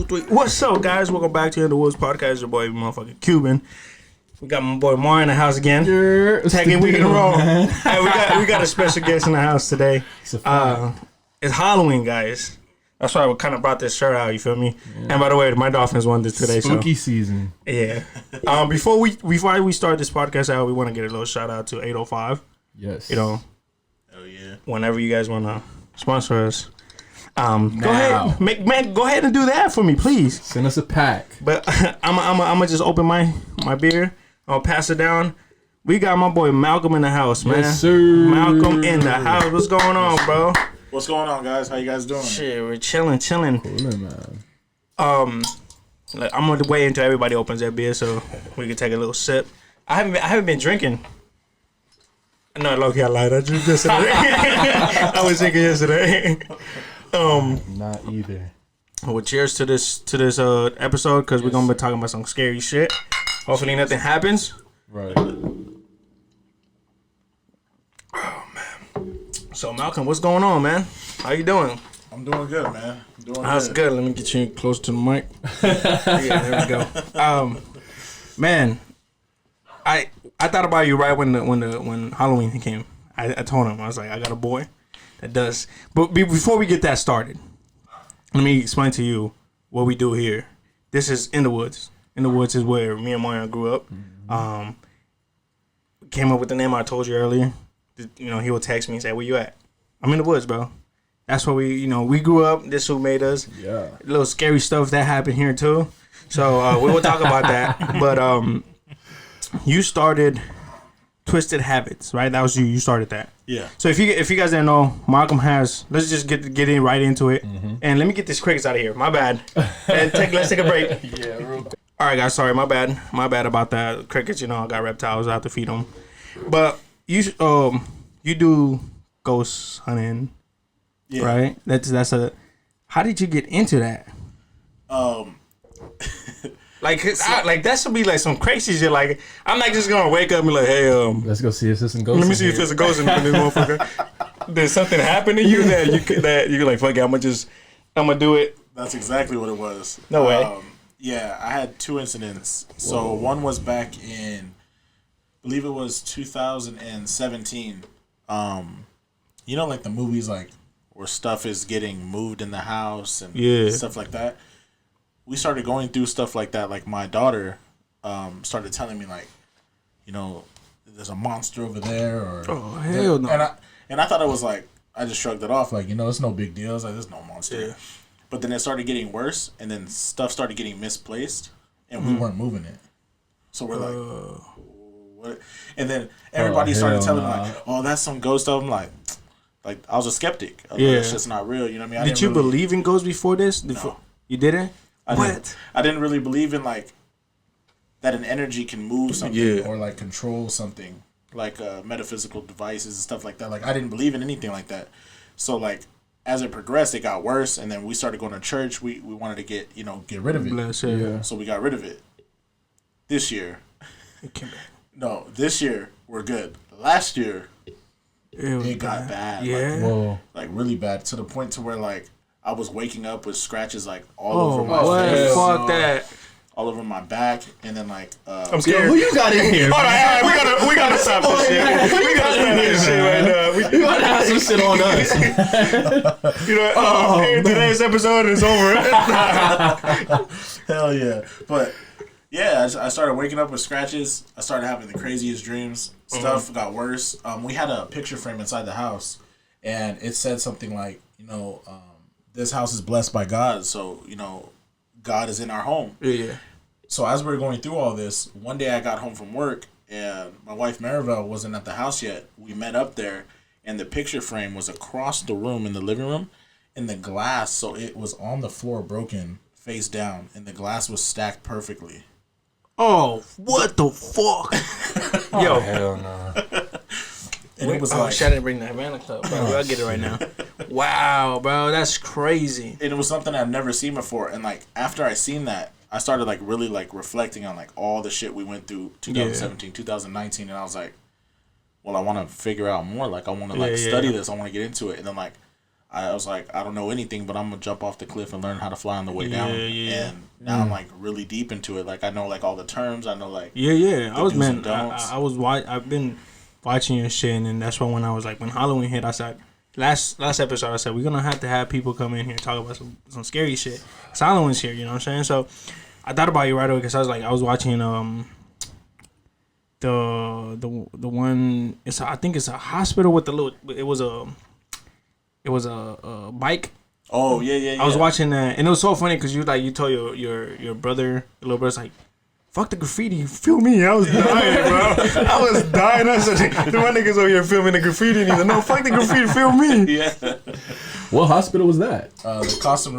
3. What's up, guys? Welcome back to In the Woods Podcast. Your boy, motherfucking Cuban. We got my boy Mar in the house again. Second week in a row. Hey, we got a special guest in the house today. It's Halloween, guys. That's why we kind of brought this shirt out. You feel me? Yeah. And by the way, my Dolphins won this today. Spooky season. Yeah. Before we start this podcast out, we want to get a little shout out to 805. Yes. You know. Oh yeah. Whenever you guys want to sponsor us. Go ahead, man. Go ahead and do that for me, please. Send us a pack. But I'm gonna just open my beer. I'll pass it down. We got my boy Malcolm in the house, man. Yes, sir. Malcolm in the house. What's going on, bro? What's going on, guys? How you guys doing? Shit, we're chilling. Coolin', man. I'm gonna wait until everybody opens their beer so we can take a little sip. I haven't been drinking. No, low-key, I lied. I drank yesterday. I was drinking yesterday. Not either. Well, cheers to this episode because we're gonna be talking about some scary shit. Hopefully nothing happens. Right. Oh man. So Malcolm, what's going on, man? How you doing? I'm doing good, man. How's good? Let me get you close to the mic. Yeah, there we go. Man, I thought about you right when Halloween came. I told him, I was like, I got a boy that does. But before we get that started, let me explain to you what we do here. This is In the Woods. In the Woods is where me and Marion grew up. Came up with the name I told you earlier. You know, he will text me and say, "Where you at?" I'm in the woods, bro. That's where we grew up. This who made us. Yeah. A little scary stuff that happened here too. So we will talk about that. But you started Twisted Habits, right? That was you. You started that. Yeah. So if you guys didn't know, Malcolm has. Let's just get in right into it. Mm-hmm. And let me get these crickets out of here. My bad. And let's take a break. Yeah. Real quick. All right, guys. Sorry, my bad. My bad about that. Crickets. You know, I got reptiles. I have to feed them. But you do ghost hunting, Yeah. right? That's a. How did you get into that? Like that should be like some crazy shit. Like I'm not just gonna wake up and be like, hey, let's go see if there's some ghosts. let me see if there's a ghost in this motherfucker. Did something happen to you that you're like, fuck it, I'm gonna do it? That's exactly what it was. No way. Yeah, I had 2 incidents. So one was back in, I believe it was 2017. You know, like the movies, like where stuff is getting moved in the house and stuff like that. We started going through stuff like that. Like my daughter started telling me, like, you know, there's a monster over there, or oh hell no. And I thought it was like, I just shrugged it off, like, you know, it's no big deal. I was like, there's no monster. Yeah. But then it started getting worse, and then stuff started getting misplaced, and we weren't moving it. So we're like, what? And then everybody started telling me, like, oh, that's some ghost stuff. I'm like I was a skeptic. I was like, it's just not real. You know what I mean? Did you believe in ghosts before this? No. You didn't? I didn't really believe in, like, that an energy can move something or, like, control something, like metaphysical devices and stuff like that. Like, I didn't believe in anything like that. So, like, as it progressed, it got worse, and then we started going to church. We wanted to get rid of it. Yeah. So we got rid of it. This year. No, this year, we're good. Last year, it got bad. Yeah. Like, like, really bad, to the point to where, like, I was waking up with scratches, like, all over my face. Fuck that. All over my back, and then, like, I'm scared. Yo, who you got in here? Hold on, we gotta stop this shit. We gotta stop this shit right now. You gotta have some shit on us. You know, today's episode is over. Hell yeah. But, yeah, I started waking up with scratches. I started having the craziest dreams. Stuff got worse. We had a picture frame inside the house, and it said something like, you know, this house is blessed by God, so, you know, God is in our home. Yeah. So as we were going through all this, one day I got home from work, and my wife Maribel wasn't at the house yet. We met up there, and the picture frame was across the room in the living room, and the glass, so it was on the floor broken, face down, and the glass was stacked perfectly. Oh, what the fuck? Yo. Hell no. And it was like, shit, I didn't bring the Havana Club, bro. I'll get it right now. Wow, bro, that's crazy. And it was something I've never seen before. And, like, after I seen that, I started, like, really, like, reflecting on, like, all the shit we went through 2017, 2019. And I was like, well, I want to figure out more. Like, I want to, like, study this. I want to get into it. And then, like, I was like, I don't know anything, but I'm gonna jump off the cliff and learn how to fly on the way down. Yeah. And now I'm like really deep into it. Like I know like all the terms. I know like Yeah. I was do's man. and don'ts. I've been watching your shit, and then that's why when Halloween hit, I said last episode I said we're gonna have to have people come in here and talk about some scary shit. It's Halloween's here, you know what I'm saying? So I thought about you right away because I was watching the one. I think it's a hospital with the little. It was a bike. Oh yeah. I was watching that, and it was so funny because you told your brother, your little brother's like, "Fuck the graffiti, you feel me?" I was dying, bro. I was dying. I said, "The one niggas over here filming the graffiti, and he's like, no, fuck the graffiti, feel me." Yeah. What hospital was that? The Costa and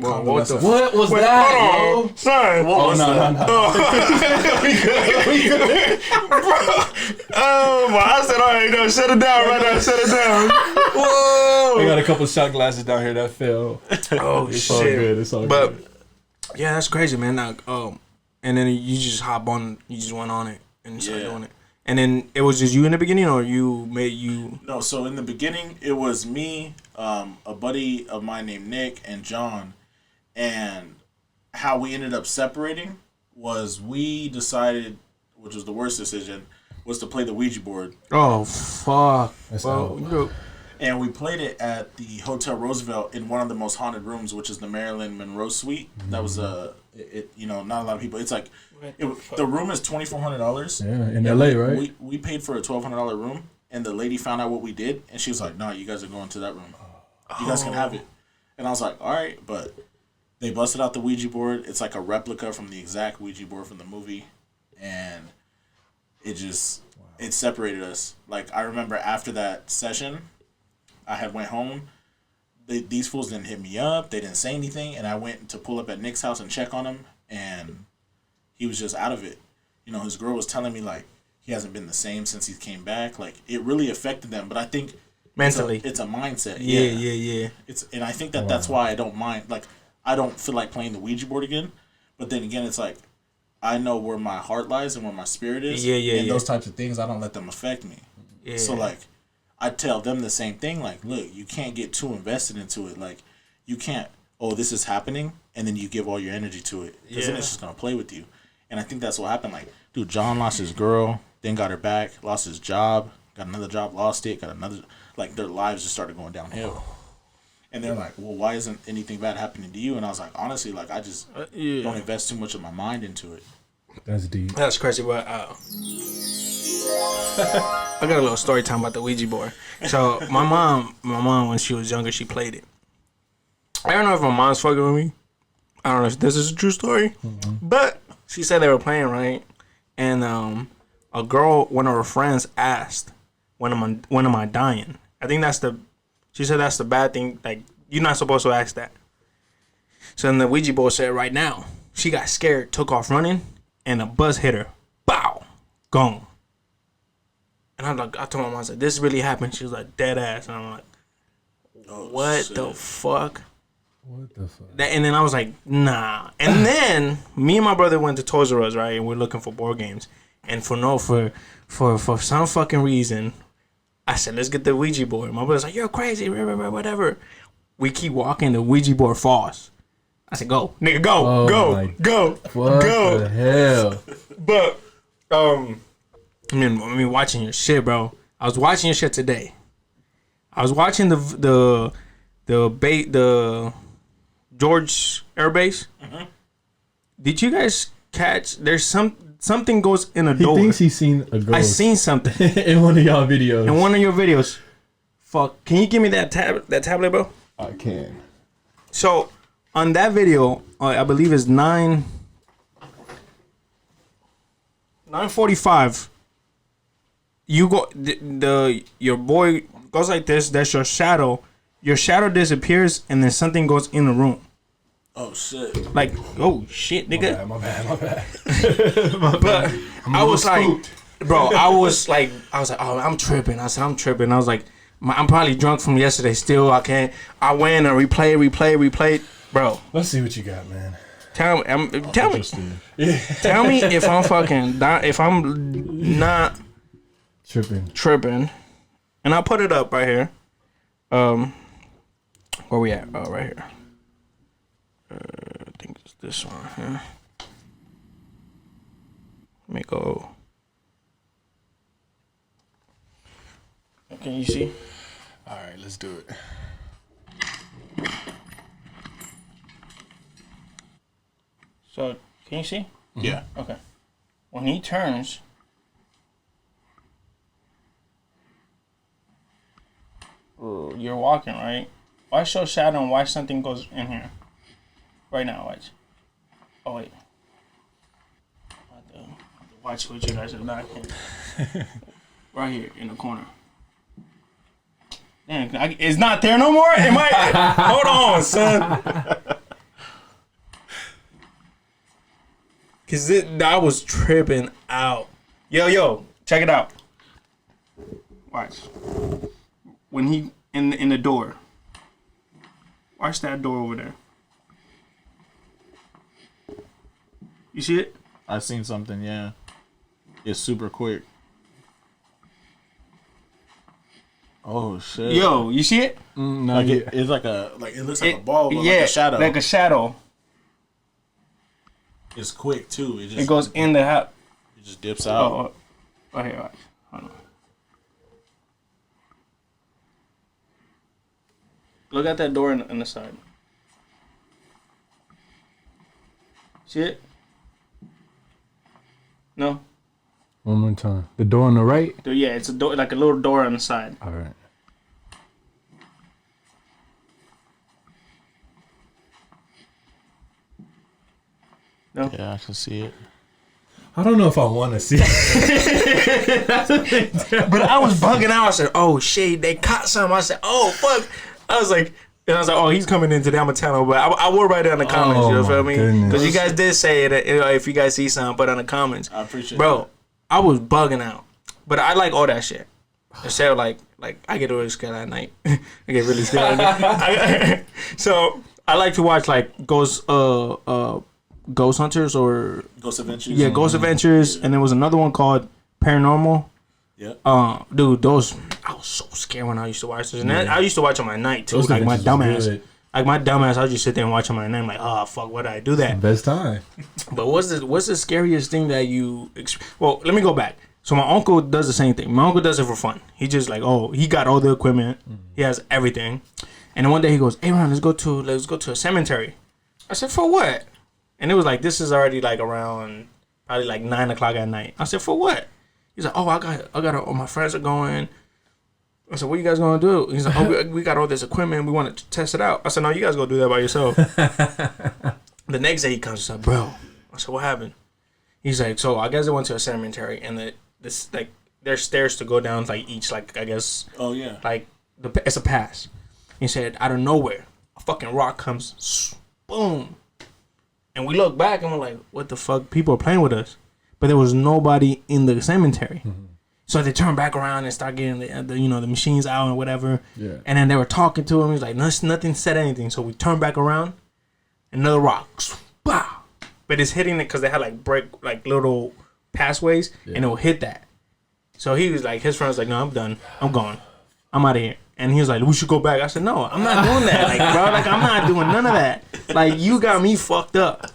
what What was that, hold on, son. Oh, no. I said, all right, no, shut it down right now, shut it down. Whoa. I got a couple shot glasses down here that fell. Oh, It's shit. all good. It's all But, good. yeah, that's crazy, man. Like, and then you just hop on, you just went on it and started doing it. And then it was just you in the beginning, or No, so in the beginning, it was me, a buddy of mine named Nick, and John. And how we ended up separating was we decided, which was the worst decision, was to play the Ouija board. Oh, fuck. Well, And we played it at the Hotel Roosevelt in one of the most haunted rooms, which is the Marilyn Monroe Suite. That was not a lot of people. It's like the room is $2,400. yeah, in LA, right? We paid for a $1,200 room, and the lady found out what we did, and she was like, "No, you guys are going to that room. You guys can have it." And I was like, "All right," but they busted out the Ouija board. It's like a replica from the exact Ouija board from the movie, and it separated us. Like I remember after that session, I had went home. These fools didn't hit me up. They didn't say anything. And I went to pull up at Nick's house and check on him. And he was just out of it. You know, his girl was telling me, like, he hasn't been the same since he came back. Like, it really affected them. But I think mentally, it's a mindset. Yeah. And I think that's why I don't mind. Like, I don't feel like playing the Ouija board again. But then again, it's like, I know where my heart lies and where my spirit is. And those types of things, I don't let them affect me. Yeah. So, like, I tell them the same thing. Like, look, you can't get too invested into it. Like, you can't, this is happening, and then you give all your energy to it. Because then it's just going to play with you. And I think that's what happened. Like, dude, John lost his girl, then got her back, lost his job, got another job, lost it, got another. Like, their lives just started going downhill. And they're like, well, why isn't anything bad happening to you? And I was like, honestly, like, I just don't invest too much of my mind into it. That's deep. That's crazy, but I got a little story time about the Ouija board. So my mom, when she was younger, she played it. I don't know if my mom's fucking with me. I don't know if this is a true story, but she said they were playing, right? And a girl, one of her friends, asked, "When am I dying?" I think she said that's the bad thing. Like, you're not supposed to ask that. So then the Ouija board said, "Right now." She got scared, took off running, and a bus hit her. Bow, gone. And I told my mom, I said, "This really happened." She was like, "Dead ass." And I'm like, what the fuck? What the fuck? And then I was like, nah. And then me and my brother went to Toys R Us, right? And we're looking for board games. And for some fucking reason, I said, let's get the Ouija board. My brother's like, you're crazy, whatever. We keep walking, the Ouija board falls. I said, go, nigga, go. What the hell? But, I mean, watching your shit, bro. I was watching your shit today. I was watching the George Air Base. Mm-hmm. Did you guys catch? There's something goes in a door. He thinks he's seen a ghost. I seen something in one of y'all videos. In one of your videos. Fuck. Can you give me that tablet, bro? I can. So on that video, I believe it's 9:45. You go your boy goes like this. That's your shadow. Your shadow disappears, and then something goes in the room. Oh shit! Like, oh shit, nigga. My bad. But I was like, bro, I was like, oh, I'm tripping. I said, I'm tripping. I was like, I'm probably drunk from yesterday. Still, I can't. I went and replay, bro. Let's see what you got, man. Tell me if I'm fucking, if I'm not tripping. And I'll put it up right here. Where we at? Oh, right here. I think it's this one. Yeah. Let me go. Can you see? All right, let's do it. So, can you see? Yeah. Okay. When he turns, you're walking, right? Why show shadow and why something goes in here? Right now, watch. Oh, wait. I have to watch what you guys are not. Right here in the corner. Damn, it's not there no more? Am I? Hold on, son. Cause I was tripping out. Yo, check it out. Watch. When he in the door. Watch that door over there. You see it? I seen something. Yeah, it's super quick. Oh shit! Yo, you see it? No, Like it's like it looks like a ball, but yeah, like a shadow. like a shadow. It's quick too. It goes in the house. It just dips out. Oh, here, watch. Hold on. Look at that door on the side. See it? No? One more time. The door on the right? Yeah, it's a door, like a little door on the side. All right. No? Yeah, I can see it. I don't know if I want to see it. That's the thing. But I was bugging out. I said, oh, shit, they caught something. I said, oh, fuck. I was like, oh, he's coming in today. I'm going to tell him. But I will write it in the comments. Oh, you feel my me? goodness. Because you guys did say it. If you guys see something, put it in the comments. I appreciate Bro, that. I was bugging out. But I like all that shit. Except, like I get really scared at night. I get really scared at night. So, I like to watch, like, Ghost Hunters or... Ghost Adventures. Yeah, Ghost Adventures. And there was another one called Paranormal. Yeah. Dude, those... I was so scared when I used to watch this. And I used to watch them at night, too. Those like, my Adventures was dumbass. good. Like, my dumbass, I just sit there and watch them at night. I'm like, oh, fuck, why did I do that? Best time. But what's the scariest thing that you... Well, let me go back. So my uncle does the same thing. My uncle does it for fun. He just like, he got all the equipment. He has everything. And then one day he goes, hey, Ron, let's go to a cemetery. I said, for what? And it was like, this is already like around probably like 9 o'clock at night. I said, for what? He's like, oh, I got all my friends are going. I said, what you guys gonna do? He's like, oh, we got all this equipment. We want to test it out. I said, no, you guys go do that by yourself. The next day he comes, he's like, bro. I said, what happened? He's like, so I guess they went to a cemetery and this like there's stairs to go down like each like I guess. Oh yeah. Like it's a pass. He said out of nowhere a fucking rock comes, boom, and we look back and we're like, what the fuck? People are playing with us, but there was nobody in the cemetery. Mm-hmm. So they turned back around and start getting the machines out and whatever. Yeah. And then they were talking to him. He's like, nothing said anything. So we turned back around, another rock, bah. But it's hitting it because they had like little pathways, and it will hit that. So he was like, his friend was like, no, I'm done. I'm gone. I'm out of here. And he was like, we should go back. I said, no, I'm not doing that. Like, bro, like, I'm not doing none of that. Like, you got me fucked up.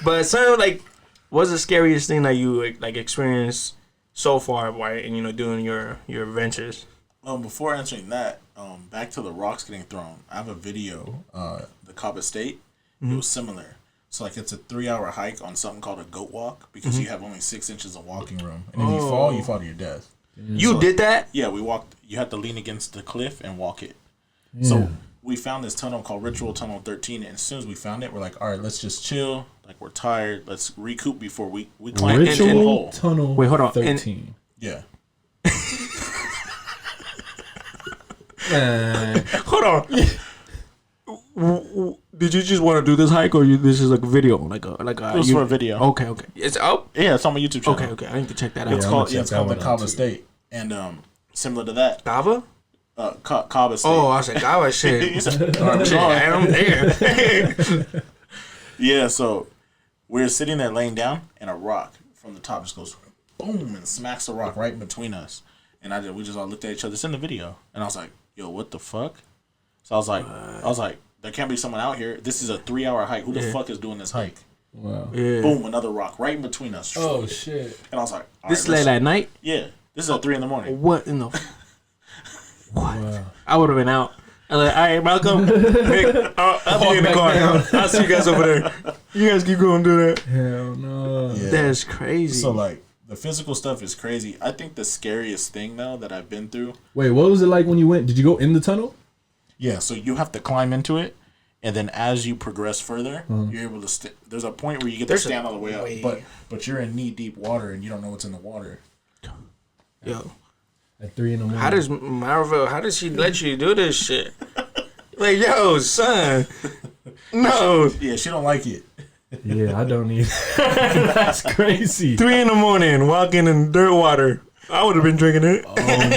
But something like, what's the scariest thing that you like experienced so far while doing your adventures? Before answering that, back to the rocks getting thrown. I have a video, the Cobb Estate. It was similar. So, like, it's a 3-hour hike on something called a goat walk because you have only 6 inches of walking room. And if you fall to your death. You did that? Yeah, we walked. You have to lean against the cliff and walk it. Yeah. So, we found this tunnel called Ritual Tunnel 13. And as soon as we found it, we're like, all right, let's just chill. Like, we're tired. Let's recoup before we climb into the hole. Tunnel Wait, hold on. 13. Yeah. Hold on. Did you just want to do this hike, or this is like a video, like a? It was for a video. Okay. It's up. Yeah, it's on my YouTube channel. Okay. I need to check that out. It's called the Cobb Estate, and similar to that. Kava. Cobb Estate. Oh, I said Kava shit. I'm there. Yeah, so we're sitting there laying down, and a rock from the top just goes boom and smacks the rock right in between us, and we just all looked at each other. It's in the video, and I was like, "Yo, what the fuck?" So I was like, there can't be someone out here. This is a 3-hour hike. Who the fuck is doing this hike? Wow. Yeah. Boom, another rock right in between us. Oh shit. And I was like, this is late at night? Yeah. This is at 3 a.m. What in the... What? Wow. I would have been out. I was like, all right, Malcolm, Nick, I'll be in the car. I'll see you guys over there. You guys keep going do that. Hell no. Yeah. That's crazy. So, like, the physical stuff is crazy. I think the scariest thing, though, that I've been through... Wait, what was it like when you went? Did you go in the tunnel? Yeah, so you have to climb into it, and then as you progress further, you're able to... There's a point where you get to stand all the way up, but you're in knee-deep water, and you don't know what's in the water. Yo. At 3 in the morning. How does Marvel, how does she let you do this shit? Like, yo, son. No. Yeah, she don't like it. Yeah, I don't either. That's crazy. 3 a.m, walking in dirt water. I would have been drinking it. Oh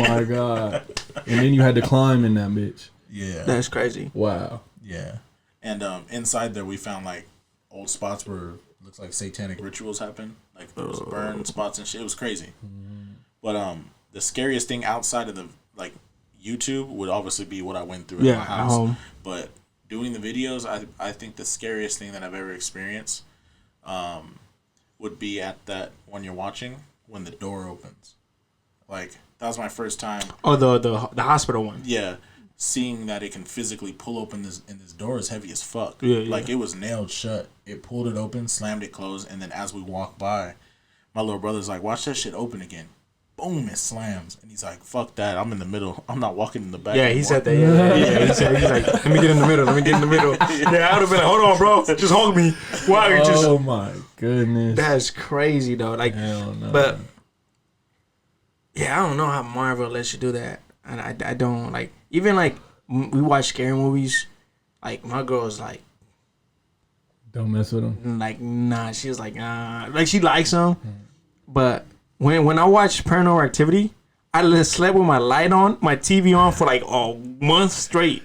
my god. And then you had to climb in that bitch. Yeah. That's crazy. Wow. Yeah. And inside there we found like old spots where looks like satanic rituals happen. Like there was burn spots and shit. It was crazy. But the scariest thing outside of the like YouTube would obviously be what I went through at my house. Home. But doing the videos, I think the scariest thing that I've ever experienced would be at that when you're watching when the door opens. Like that was my first time. Oh, the hospital one. Yeah. Seeing that it can physically pull open this door is heavy as fuck. Yeah. Like it was nailed shut. It pulled it open, slammed it closed, and then as we walk by, my little brother's like, "Watch that shit open again." Boom! It slams, and he's like, "Fuck that! I'm in the middle. I'm not walking in the back." Yeah, anymore. he said that. Yeah. He's like, "Let me get in the middle. Let me get in the middle." Yeah, I would have been like, "Hold on, bro. Just hold me." Why are you just? Oh my goodness. That's crazy though. Like, Hell no. but yeah, I don't know how Marvel lets you do that, and I don't like. Even like we watch scary movies, like my girl's like, Don't mess with them. like nah. She was like like she likes them, but when I watch Paranormal Activity, I slept with my light on, my TV on for like a month straight.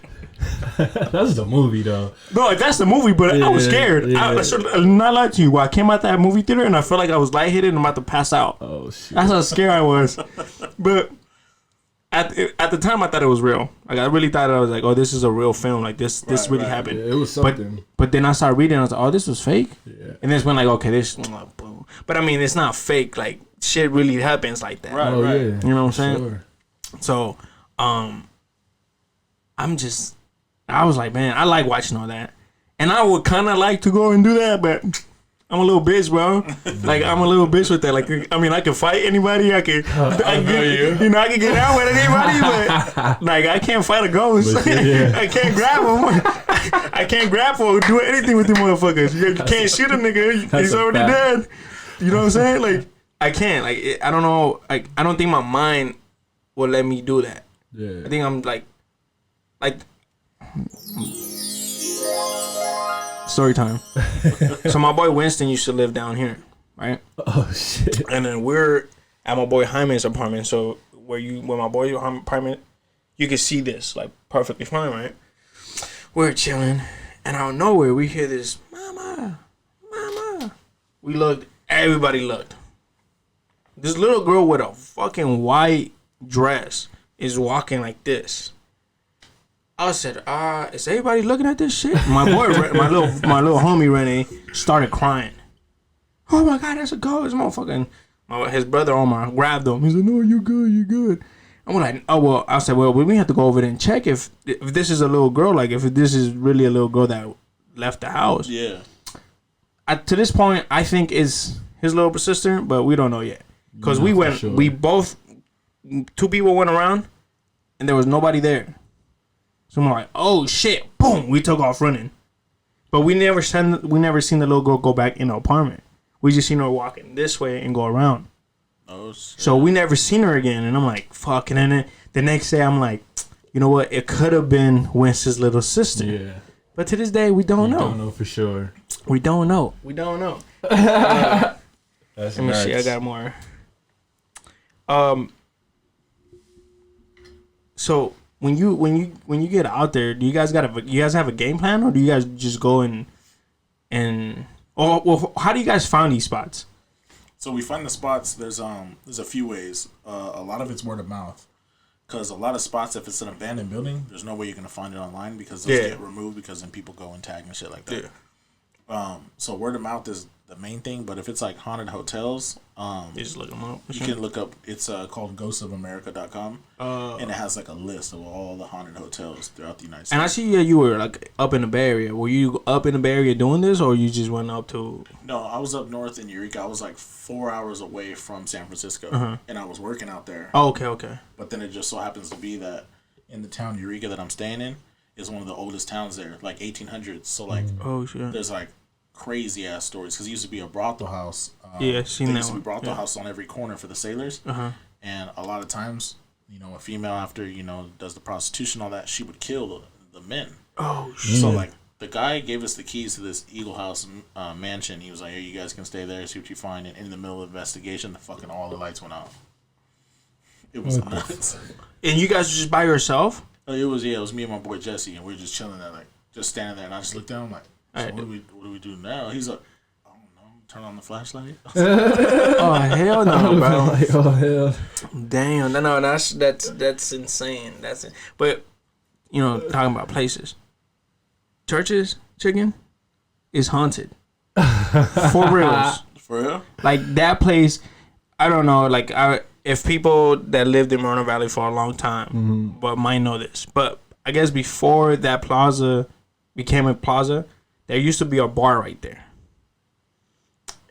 That's the movie though. No, that's the movie, but I was scared. Yeah. I'm not lying to you. I came out that movie theater and I felt like I was lightheaded and I'm about to pass out. Oh shit. That's how scared I was. But at the time, I thought it was real. Like I really thought I was like, oh, this is a real film. Like this really happened. Yeah, it was something. But then I started reading. And I was like, oh, this was fake. Yeah. And then it's when like, okay, this. Boom. But I mean, it's not fake. Like shit really happens like that. Right. Yeah. You know what I'm saying? Sure. So, I was like, man, I like watching all that, and I would kind of like to go and do that, but I'm a little bitch, bro. Like I'm a little bitch with that. Like I mean, I can fight anybody. I can get out with anybody, but like I can't fight a ghost. I can't grab him. I can't grapple or do anything with the motherfuckers. You can't shoot a nigga. He's already dead. You know what I'm saying? Like I can't. Like I don't know. Like I don't think my mind will let me do that. Yeah. I think I'm like. Story time. So my boy Winston used to live down here, right? Oh shit. And then we're at my boy Jaime's apartment. So where my boy apartment, you can see this like perfectly fine, right? We're chilling, and out of nowhere we hear this, "Mama, mama." We looked. Everybody looked. This little girl with a fucking white dress is walking like this. I said, is everybody looking at this shit? My boy, my little homie Renee started crying. Oh my God, that's a ghost, motherfucking. His brother Omar grabbed him. He said, no, you good. I'm like, oh well. I said, well, we have to go over there and check if this is a little girl, like if this is really a little girl that left the house. Yeah. To this point, I think is his little sister, but we don't know yet because we went. Sure. We both, two people went around, and there was nobody there. So I'm like, oh shit! Boom! We took off running, but we never seen the little girl go back in the apartment. We just seen her walking this way and go around. Oh shit! So we never seen her again, and I'm like, fuck. And then the next day, I'm like, you know what? It could have been Winston's little sister. Yeah. But to this day, we don't know. Don't know for sure. We don't know. That's let me see. I got more. So. When you get out there, do you guys have a game plan, or do you guys just go and how do you guys find these spots? So we find the spots. There's a few ways. A lot of it's word of mouth. Because a lot of spots, if it's an abandoned building, there's no way you're gonna find it online because those get removed because then people go and tag and shit like that. Yeah. So word of mouth is the main thing, but if it's like haunted hotels, you just look them up. You can look up. It's called ghostofamerica.com, and it has like a list of all the haunted hotels throughout the United States. And I see you were like up in the Bay Area. Were you up in the Bay Area doing this, or you just went up to? No, I was up north in Eureka. I was like 4 hours away from San Francisco, and I was working out there. Oh, okay. But then it just so happens to be that in the town Eureka that I'm staying in is one of the oldest towns there, like 1800s. So like, there's like crazy ass stories because it used to be a brothel house. Seen that. Used to be brothel house on every corner for the sailors, and a lot of times, a female after does the prostitution, all that, she would kill the men. Oh shit! So like the guy gave us the keys to this Eagle House mansion. He was like, "Hey, you guys can stay there, see what you find." And in the middle of the investigation, all the lights went out. It was nuts. And you guys were just by yourself? It was me and my boy Jesse, and we were just chilling there, like just standing there, and I just looked down, I'm like, so what do we do now? He's like, I don't know, turn on the flashlight. Oh hell no, bro! Oh hell! Damn, no, that's insane. But talking about places, churches, chicken, is haunted. For reals. For real? Like that place, I don't know. Like if people that lived in Moreno Valley for a long time, but might know this, but I guess before that plaza became a plaza, there used to be a bar right there.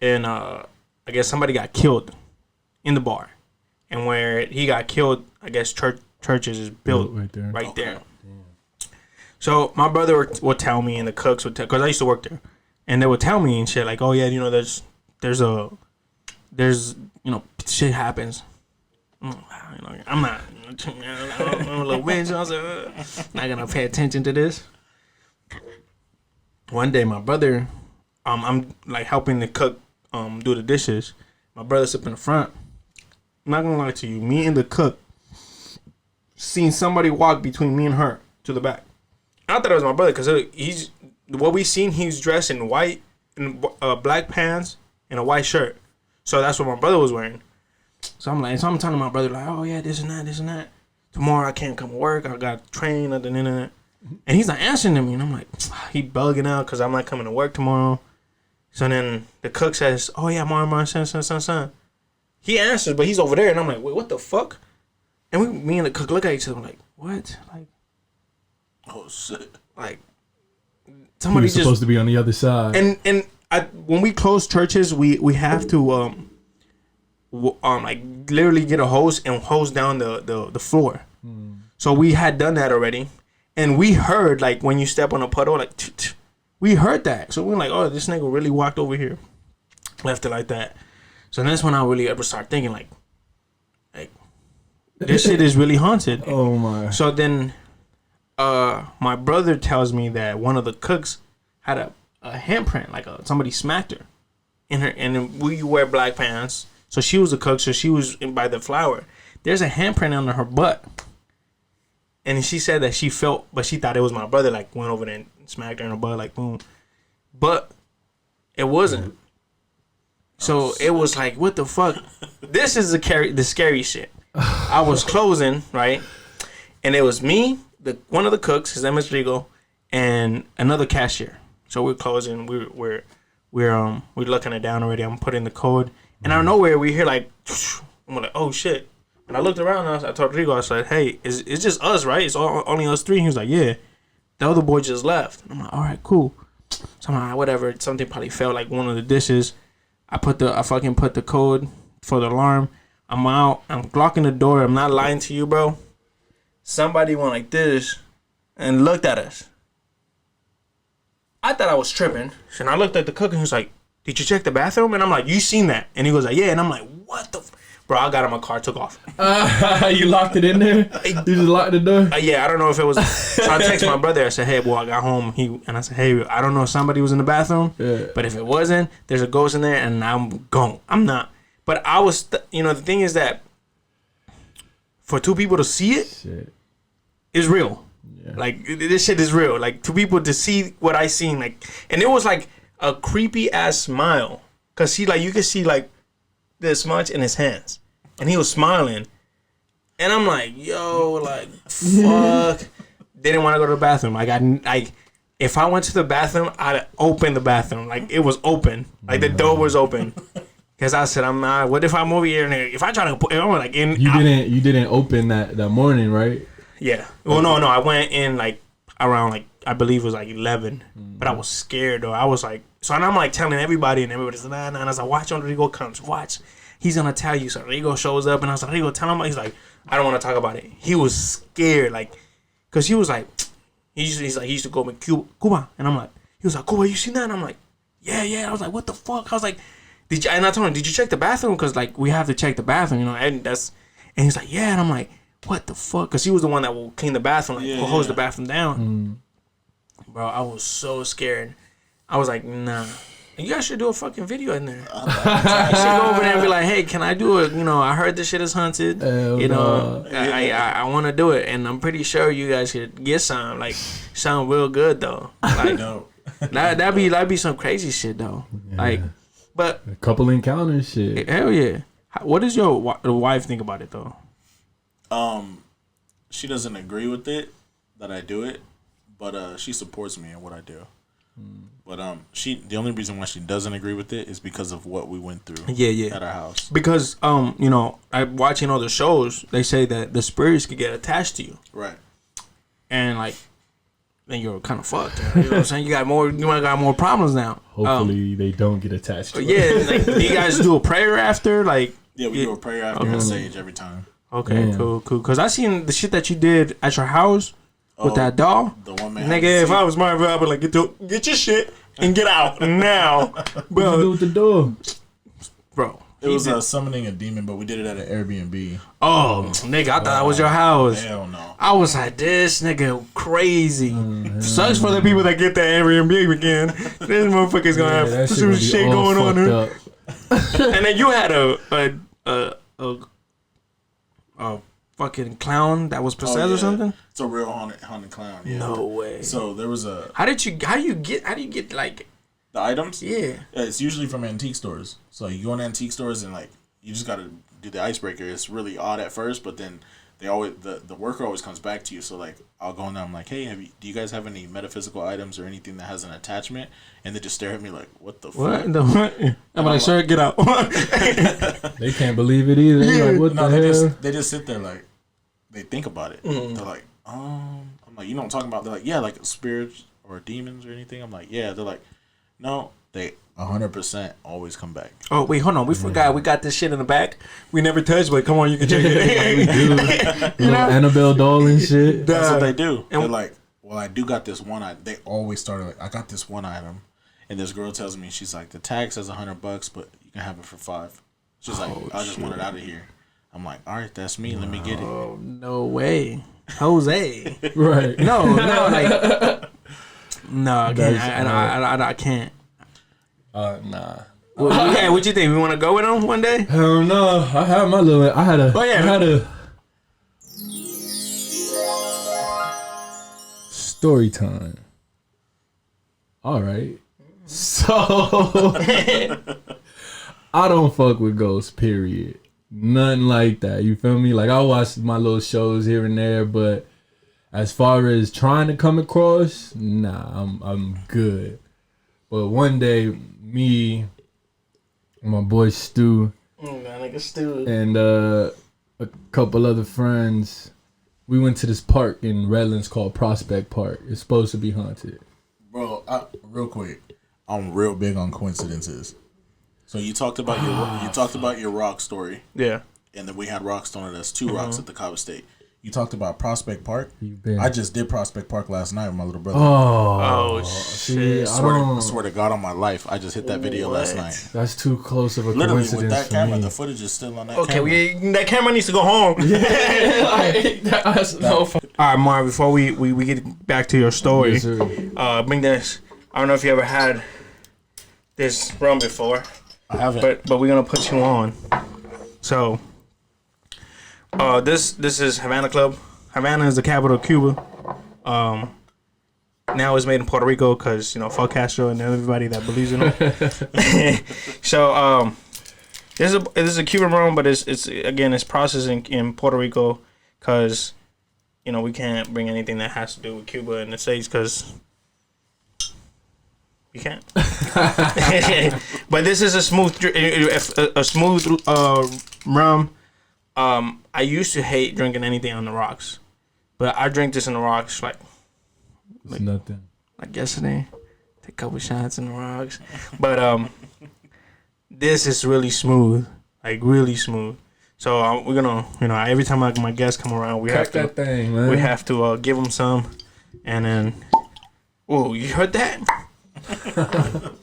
And I guess somebody got killed in the bar. And where he got killed, I guess churches is built right there. So my brother would tell me, and the cooks would tell, because I used to work there, and they would tell me and shit like, oh yeah, there's shit happens. I'm not, I'm a little bitch. I was like, not gonna pay attention to this. One day, my brother, I'm like helping the cook do the dishes. My brother's up in the front. I'm not gonna lie to you. Me and the cook seen somebody walk between me and her to the back. I thought it was my brother because what we seen. He's dressed in white and black pants and a white shirt. So that's what my brother was wearing. So I'm telling my brother like, oh yeah, this and that. Tomorrow I can't come to work. I got trained on the internet. And he's not answering to me, and I'm like, he bugging out because I'm not coming to work tomorrow. So then the cook says, oh yeah, Mara, son. He answers, but he's over there, and I'm like, wait, what the fuck? And me and the cook look at each other, like, what? Like, oh shit! Like, somebody just supposed to be on the other side. And when we close churches, we have to like literally get a hose and hose down the floor. So we had done that already. And we heard, like, when you step on a puddle, like, we heard that. So we're like, oh, this nigga really walked over here. Left it like that. So that's when I really ever start thinking, like, this shit is really haunted. Oh, my. So then my brother tells me that one of the cooks had a handprint, like somebody smacked her. And then we wear black pants. So she was a cook, so she was by the flower. There's a handprint under her butt. And she said that she felt, but she thought it was my brother, like, went over there and smacked her in her butt, like, boom. But it wasn't. So it was like, what the fuck? This is the scary shit. I was closing, right? And it was me, one of the cooks, his name is Rigo, and another cashier. So we're closing. We're looking it down already. I'm putting the code, and out of nowhere we hear like, I'm like, oh shit. And I looked around and I told Rigo, I said, hey, it's just us, right? It's only us three. And he was like, yeah. The other boy just left. And I'm like, all right, cool. So I'm like, whatever. Something probably fell, like one of the dishes. I fucking put the code for the alarm. I'm out. I'm locking the door. I'm not lying to you, bro. Somebody went like this and looked at us. I thought I was tripping. And I looked at the cook and he was like, did you check the bathroom? And I'm like, you seen that? And he goes like, yeah. And I'm like, what the bro, I got in my car, took off. You locked it in there? You just locked the door? Yeah, I don't know if it was. So I text my brother. I said, hey, boy, I got home. And I said, hey, I don't know if somebody was in the bathroom. Yeah. But if it wasn't, there's a ghost in there and I'm gone. I'm not. But I was, the thing is that for two people to see it is real. Yeah. Like, this shit is real. Like, two people to see what I seen. Like, and it was like a creepy ass smile. Because you could see like this much in his hands. And he was smiling. And I'm like, yo, like, fuck. They didn't want to go to the bathroom. Like, if I went to the bathroom, I'd open the bathroom. Like, it was open. Like, the door was open. Because I said, I'm not. What if I'm over here and if I try to put, I'm like in. You didn't open that morning, right? Yeah. Well, no. I went in like around like I believe it was like 11, but I was scared though. I was like, so and I'm like telling everybody, and everybody's like, nah. And I was like, watch when Rigo comes. Watch, he's gonna tell you. So Rigo shows up, and I was like, Rigo, tell him. He's like, I don't want to talk about it. He was scared, like, cause he was like, he's like, he used to go with Cuba, and I'm like, he was like, Cuba, you seen that? And I'm like, yeah. I was like, what the fuck? I was like. And I told him, did you check the bathroom? Because, like, we have to check the bathroom, you know, and he's like, yeah, and I'm like, what the fuck? Because he was the one that will clean the bathroom, like, hose the bathroom down. Bro, I was so scared. I was like, nah. You guys should do a fucking video in there. You should go over there and be like, hey, can I do it? You know, I heard this shit is hunted. You know, I want to do it. And I'm pretty sure you guys could get some, like, sound real good, though. Like, that'd be some crazy shit, though. Yeah. Like, but a couple encounters, shit. Hell yeah. What does your wife think about it though? She doesn't agree with it that I do it, but she supports me in what I do. But the only reason why she doesn't agree with it is because of what we went through. At our house. Because you know, I'm watching other shows. They say that the spirits could get attached to you. Right. And like. Then you're kind of fucked. You know what I'm saying? You got more problems now. Hopefully they don't get attached to it. Yeah, like, do you guys do a prayer after? Like, yeah, we do a prayer after a sage every time. Okay, cool. Because I seen the shit that you did at your house with that doll. The one man. Nigga, if I was Marvel, I'd be like, get your shit and get out now. Bro, what you do with the door? Bro. It was summoning a demon, but we did it at an Airbnb. Oh, nigga, I thought that was your house. Hell no. I was like, this nigga crazy. Sucks for the people that get that Airbnb again. This motherfucker's gonna have some shit going on here. And then you had a fucking clown that was possessed or something. It's a real haunted clown. Yeah. No way. So there was a. How do you get like the items? Yeah. It's usually from antique stores. So you go in antique stores and like you just gotta do the icebreaker. It's really odd at first, but then they always the worker always comes back to you. So like I'll go in there, I'm like, hey, do you guys have any metaphysical items or anything that has an attachment? And they just stare at me like, what the fuck? I'm like, sir, get out. They can't believe it either. Yeah. Like, what the hell? They just sit there like they think about it. They're like, I'm like, you know what I'm talking about? They're like, yeah, like spirits or demons or anything. I'm like, yeah. They're like, no, they 100% always come back. Oh wait, hold on. We forgot we got this shit in the back. We never touched, but come on, you can check it. We do. Annabelle doll and shit. That's what they do. And they're like, well, I do got this one item. They always started like, I got this one item, and this girl tells me, she's like, the tag says $100, but you can have it for $5. She's like, I just want it out of here. I'm like, all right, that's me. Let me get it. Oh no way, Jose. Right? No, like. No, I can't. I can't. Nah. What you think? We want to go with him one day? Hell no. I had my little. I had a story time. All right. So I don't fuck with ghosts. Period. Nothing like that. You feel me? Like I watch my little shows here and there, but. As far as trying to come across, nah, I'm good. But one day, me, my boy Stu, and a couple other friends, we went to this park in Redlands called Prospect Park. It's supposed to be haunted. Bro, real quick, I'm real big on coincidences. So you talked about your rock story. Yeah. And then we had Rockstone. There's 2 rocks at the Cobb Estate. You talked about Prospect Park. I just did Prospect Park last night with my little brother. Oh shit! I swear to God on my life, I just hit that video last night. That's too close of a literally coincidence with that camera. Me. The footage is still on that camera. Okay, that camera needs to go home. All right, Marv. Before we get back to your story, yes, bring this. I don't know if you ever had this rum before. I haven't. But we're gonna put you on. So. This is Havana Club. Havana is the capital of Cuba. Now it's made in Puerto Rico because, you know, fuck Castro and everybody that believes in him. So, This is a Cuban rum, but it's again it's processed in Puerto Rico, because we can't bring anything that has to do with Cuba in the States because you can't. But this is a smooth rum. I used to hate drinking anything on the rocks, but I drink this in the rocks like nothing. Like yesterday, take a couple shots in the rocks, but this is really smooth, like really smooth. So we're gonna, every time my guests come around, we have to that thing, man. We have to give them some, and then, oh, you heard that?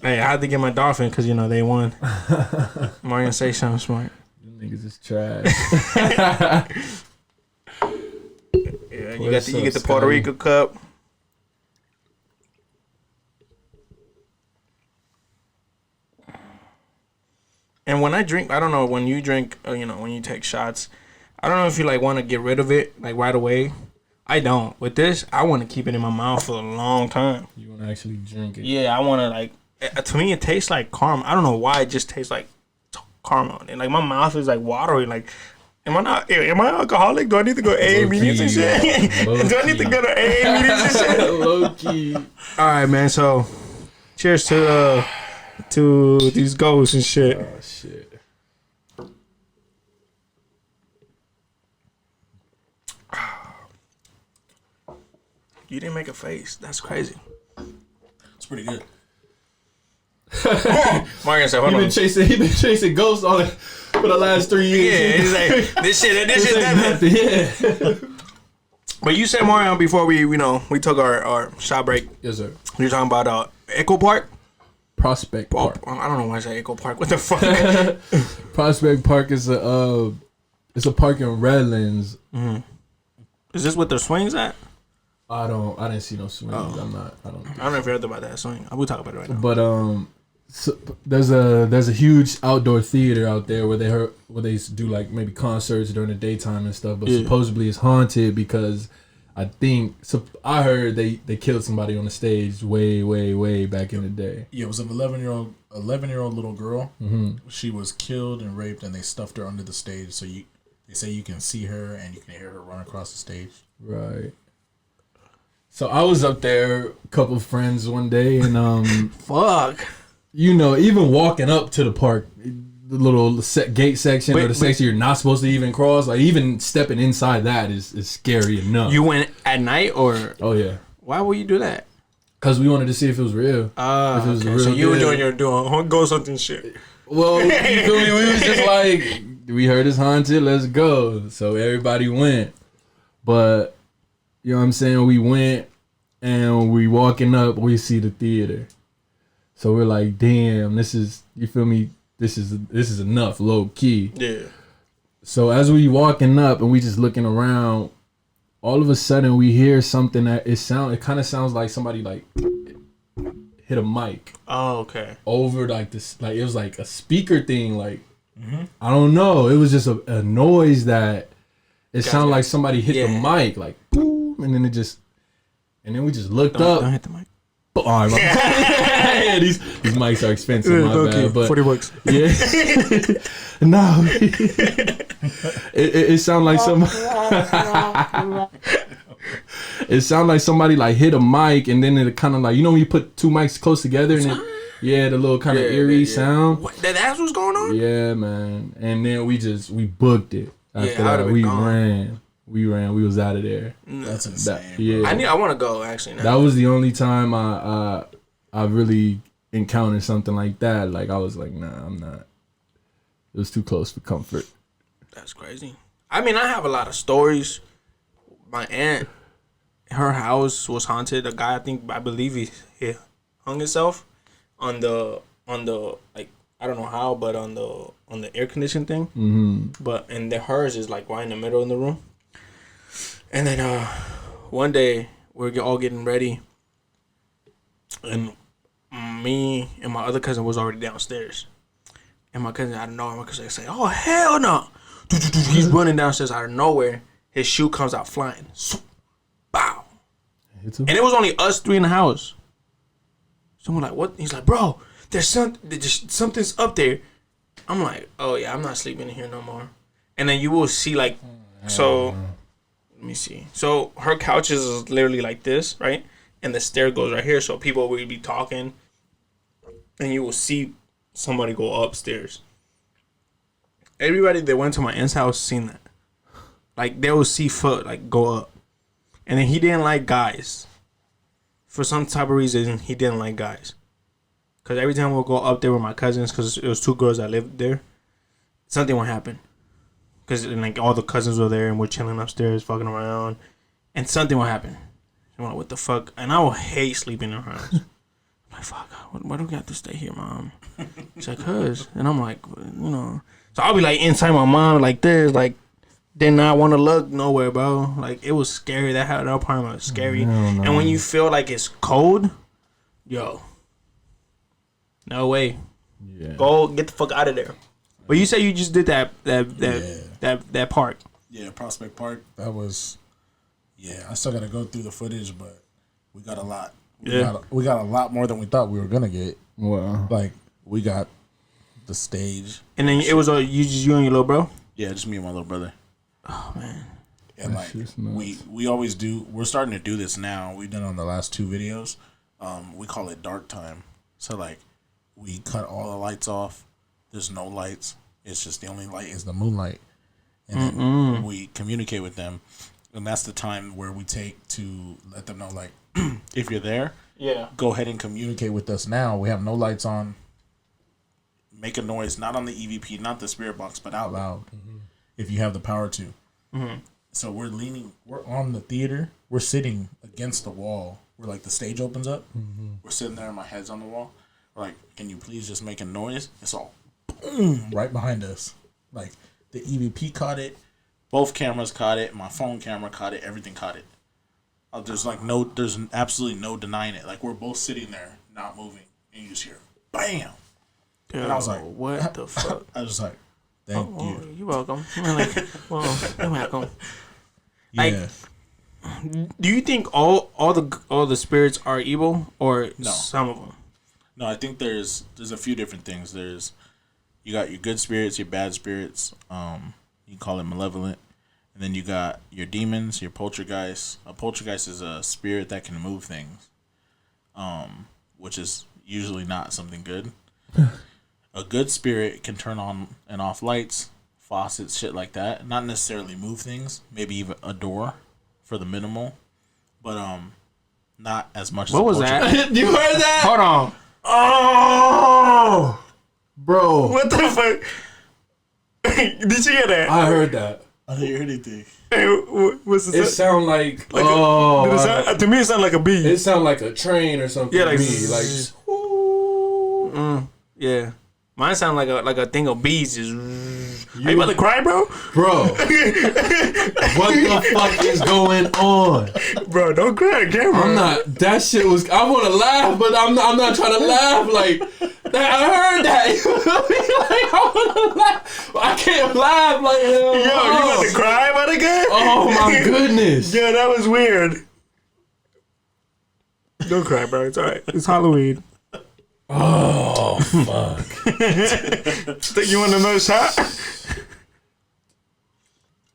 Hey, I had to get my dolphin because they won. Mario, say something smart. You niggas is trash. Yeah, you get the Puerto Rico cup. And when I drink, I don't know, when you drink, when you take shots, I don't know if you want to get rid of it right away. I don't. With this, I want to keep it in my mouth for a long time. You want to actually drink it? Yeah, I want to to me it tastes like caramel. I don't know why it just tastes like caramel. And my mouth is watery. Am I alcoholic? Do I need to go A meetings and shit? Do I need to go to A meetings and shit? Low key. All right, man. So, cheers to these ghosts and shit. Oh shit. You didn't make a face. That's crazy. It's pretty good. Mario said, "Hold on." He been chasing ghosts for the last 3 years. Yeah, he's like this shit, that. Yeah. But you said, Mario, before we took our shot break. Yes, sir. You're talking about Echo Park. Prospect Park. Oh, I don't know why I say Echo Park. What the fuck? Prospect Park is it's a park in Redlands. Mm-hmm. Is this what the swings at? I didn't see no swings. Oh. I don't know if you heard about that swing. We'll talk about it right now. But so there's a huge outdoor theater out there where they do maybe concerts during the daytime and stuff. But supposedly it's haunted because I heard they killed somebody on the stage way back in the day. Yeah, it was an 11-year-old little girl. Mm-hmm. She was killed and raped, and they stuffed her under the stage. So they say you can see her and you can hear her run across the stage. Right. So I was up there, a couple of friends one day, and fuck. Even walking up to the park, the little gate section or the section you're not supposed to even cross, even stepping inside that is scary enough. You went at night or? Oh yeah. Why would you do that? Because we wanted to see if it was real. If it was real. So you were doing your ghost hunting shit. Well, you feel me? We was just we heard it's haunted, let's go. So everybody went. But, you know what I'm saying? We went and we walking up, we see the theater. So we're like, damn, this is, you feel me? This is enough, low key. Yeah. So as we walking up and we just looking around, all of a sudden we hear something that it kind of sounds like somebody hit a mic. Oh, okay. Over this, it was like a speaker thing, mm-hmm. I don't know. It was just a noise that it sounded like somebody hit the mic, boom, and then we just looked up. Don't hit the mic. All right, yeah, these mics are expensive, my bad, but $40. Yeah. No. It sounded like it sounded like somebody hit a mic, and then it kind of when you put two mics close together, and the little kind of eerie sound. That's what's going on? Yeah, man. And then we booked it. After that, we ran. We was out of there. That's insane. I want to go actually. Now. That was the only time I really encountered something like that. I was like, nah, I'm not. It was too close for comfort. That's crazy. I mean, I have a lot of stories. My aunt, her house was haunted. A guy, I believe he hung himself on the I don't know how, but on the air conditioning thing. Mm-hmm. But hers is right in the middle of the room. And then one day we're all getting ready, and me and my other cousin was already downstairs. And my cousin, out of nowhere, say, "Oh hell no!" He's running downstairs out of nowhere. His shoe comes out flying. Bow. And it was only us three in the house. So I'm like, "What?" He's like, "Bro, there's something's up there." I'm like, oh yeah, I'm not sleeping in here no more. And then you will see like, so let me see. So her couch is literally like this, right? And the stair goes right here. So people will be talking, and you will see somebody go upstairs. Everybody that went to my aunt's house seen that. Like they will see foot like go up, and then he didn't like guys. For some type of reason, he didn't like guys. Cause every time we'll go up there with my cousins, cause it was 2 girls that lived there, something would happen. Cause like all the cousins were there and we're chilling upstairs, fucking around, and something would happen. I'm like, what the fuck? And I will hate sleeping in her house. I'm like, fuck, why do we have to stay here, mom? She's like, cuz. And I'm like, you know. So I'll be like inside my mom like this, like did not want to look nowhere, bro. Like it was scary. That apartment was scary. And when you feel like it's cold, yo. No way. Yeah. Go get the fuck out of there. But you say you just did that park. Yeah, Prospect Park. That was. Yeah, I still gotta go through the footage, but we got a lot. We got a lot more than we thought we were gonna get. Wow. Like we got the stage. And then it was you and your little bro. Yeah, just me and my little brother. Oh man. And like we always do. We're starting to do this now. We've done on the last 2 videos. We call it dark time. So like. We cut all the lights off. There's no lights. It's just the only light is the moonlight. And then we communicate with them. And that's the time where we take to let them know, like, if you're there, go ahead and communicate with us now. We have no lights on. Make a noise, not on the EVP, not the spirit box, but out loud, if you have the power to. So we're on the theater. We're sitting against the wall where, like, the stage opens up. We're sitting there and my head's on the wall. Like, can you please just make a noise? It's all boom right behind us. Like, the EVP caught it. Both cameras caught it. My phone camera caught it. Everything caught it. There's absolutely no denying it. Like, we're both sitting there, not moving. And you just hear, bam. Dude, and I was like, what the fuck? I was like, thank you. You're welcome. I'm like, well, you're welcome. Like, do you think all the spirits are evil or some of them? No, I think there's a few different things. You got your good spirits, your bad spirits. You call it malevolent, and then you got your demons, your poltergeists. A poltergeist is a spirit that can move things, which is usually not something good. A good spirit can turn on and off lights, faucets, shit like that. Not necessarily move things. Maybe even a door for the minimal, but not as much. What was that? You heard that? Hold on. Oh, bro! What the fuck? Did you hear that? I heard that. I didn't hear anything. Hey, what's the sound? It sound like to me it sound like a bee. It sound like a train or something. Yeah, like like yeah. Mine sound like a thing of bees. Are you about to cry, bro? Bro, what the fuck is going on? Bro, don't cry again, bro. I'm not. That shit was. I want to laugh, but I'm not trying to laugh. Like I heard that. Like I want to laugh. I can't laugh. Like hell. Yo, you about to cry about it again? Oh my goodness. Yeah, that was weird. Don't cry, bro. It's alright. It's Halloween. Oh fuck! Think you want another shot?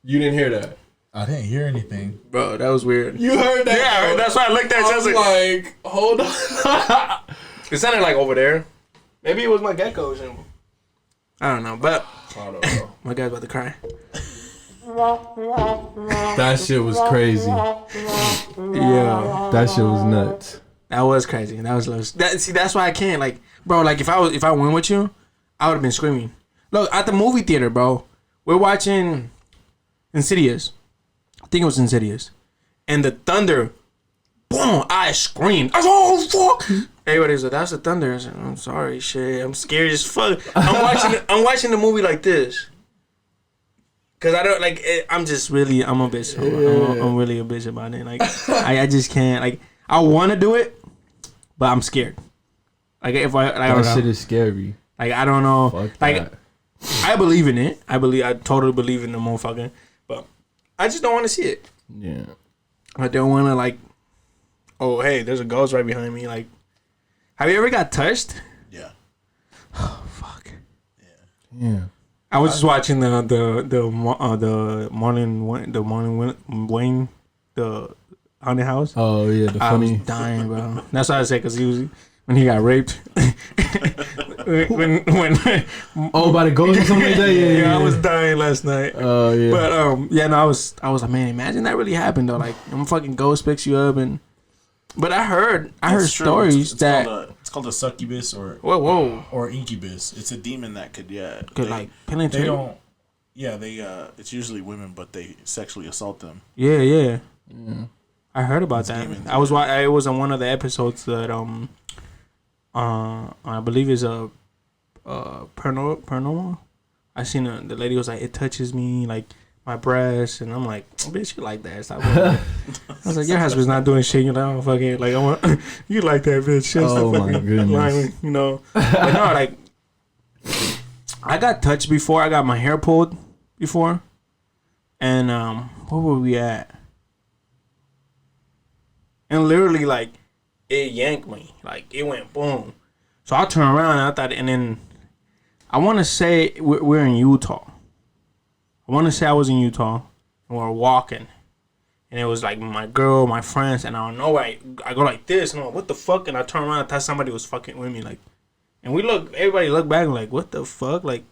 You didn't hear that. I didn't hear anything, bro. That was weird. You heard that? Yeah, bro. That's why I looked at you. Like, hold on. It sounded like over there. Maybe it was my geckos. I don't know, but I don't know. My guy's about to cry. That shit was crazy. Yeah, that shit was nuts. That was crazy. That was that's why I can't, like, bro, like if I went with you, I would have been screaming. Look, at the movie theater, bro, we're watching Insidious. I think it was Insidious. And the thunder, boom, I screamed. I was like, oh fuck. Everybody's like, that's the thunder. I said, I'm sorry, shit. I'm scared as fuck. I'm watching the movie like this. Cause I don't like it, I'm a bitch. I'm really a bitch about it. Like I just can't, like, I want to do it, but I'm scared. Like if that shit is scary. Like I don't know. Fuck like that. I believe in it. I totally believe in the motherfucker. But I just don't want to see it. Yeah. I don't want to, like, oh hey, there's a ghost right behind me. Like, have you ever got touched? Yeah. Oh fuck. Yeah. Yeah. I was just watching the morning Wayne the haunted house. Oh yeah, the I funny. was dying, bro. That's what I said because he was when he got raped. when Oh, by the ghost or something like that. Yeah, I was dying last night. Oh yeah. But yeah, no, I was like, man, imagine that really happened though. Like, some fucking ghost picks you up and. But I heard stories that it's called a succubus or incubus. It's a demon that could like penetrate. They don't. Yeah, it's usually women, but they sexually assault them. Yeah. I heard about that. Demons, I was on one of the episodes that I believe is a paranormal. I seen the lady was like, it touches me like my breast, and I'm like, oh, bitch, you like that? Stop. I was like, your husband's not doing shit. You're like, oh fuck it, like I want you like that, bitch. Just oh my goodness. lying, you know. But no, like I got touched before. I got my hair pulled before, and where were we at? And literally, like, it yanked me. Like, it went boom. So I turned around and I thought, and then I want to say we're in Utah. I want to say I was in Utah and we were walking. And it was like my girl, my friends, and I don't know, I go like this, and I'm like, what the fuck? And I turn around and thought somebody was fucking with me. Like, and everybody looked back and like, what the fuck? Like,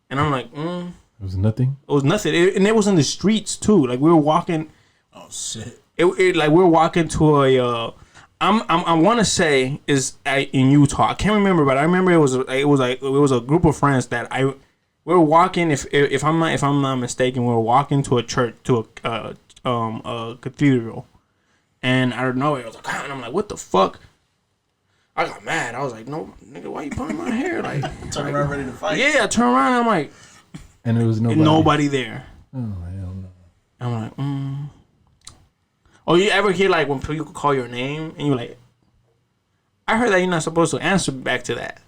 and I'm like, It was nothing? It was nothing. And it was in the streets too. Like, we were walking. Oh, shit. It like we were walking to a I want to say is in Utah. I can't remember, but I remember it was a group of friends that we were walking. If I'm not mistaken, we were walking to a church, to a cathedral, and I don't know. It was like, and I'm like, what the fuck? I got mad. I was like, no, nigga, why you pulling my hair? Like, turn around ready to fight. Yeah, I turn around. And I'm like, and there was nobody there. Oh hell no. I'm like, Oh, you ever hear like when people call your name and you're like, I heard that you're not supposed to answer back to that.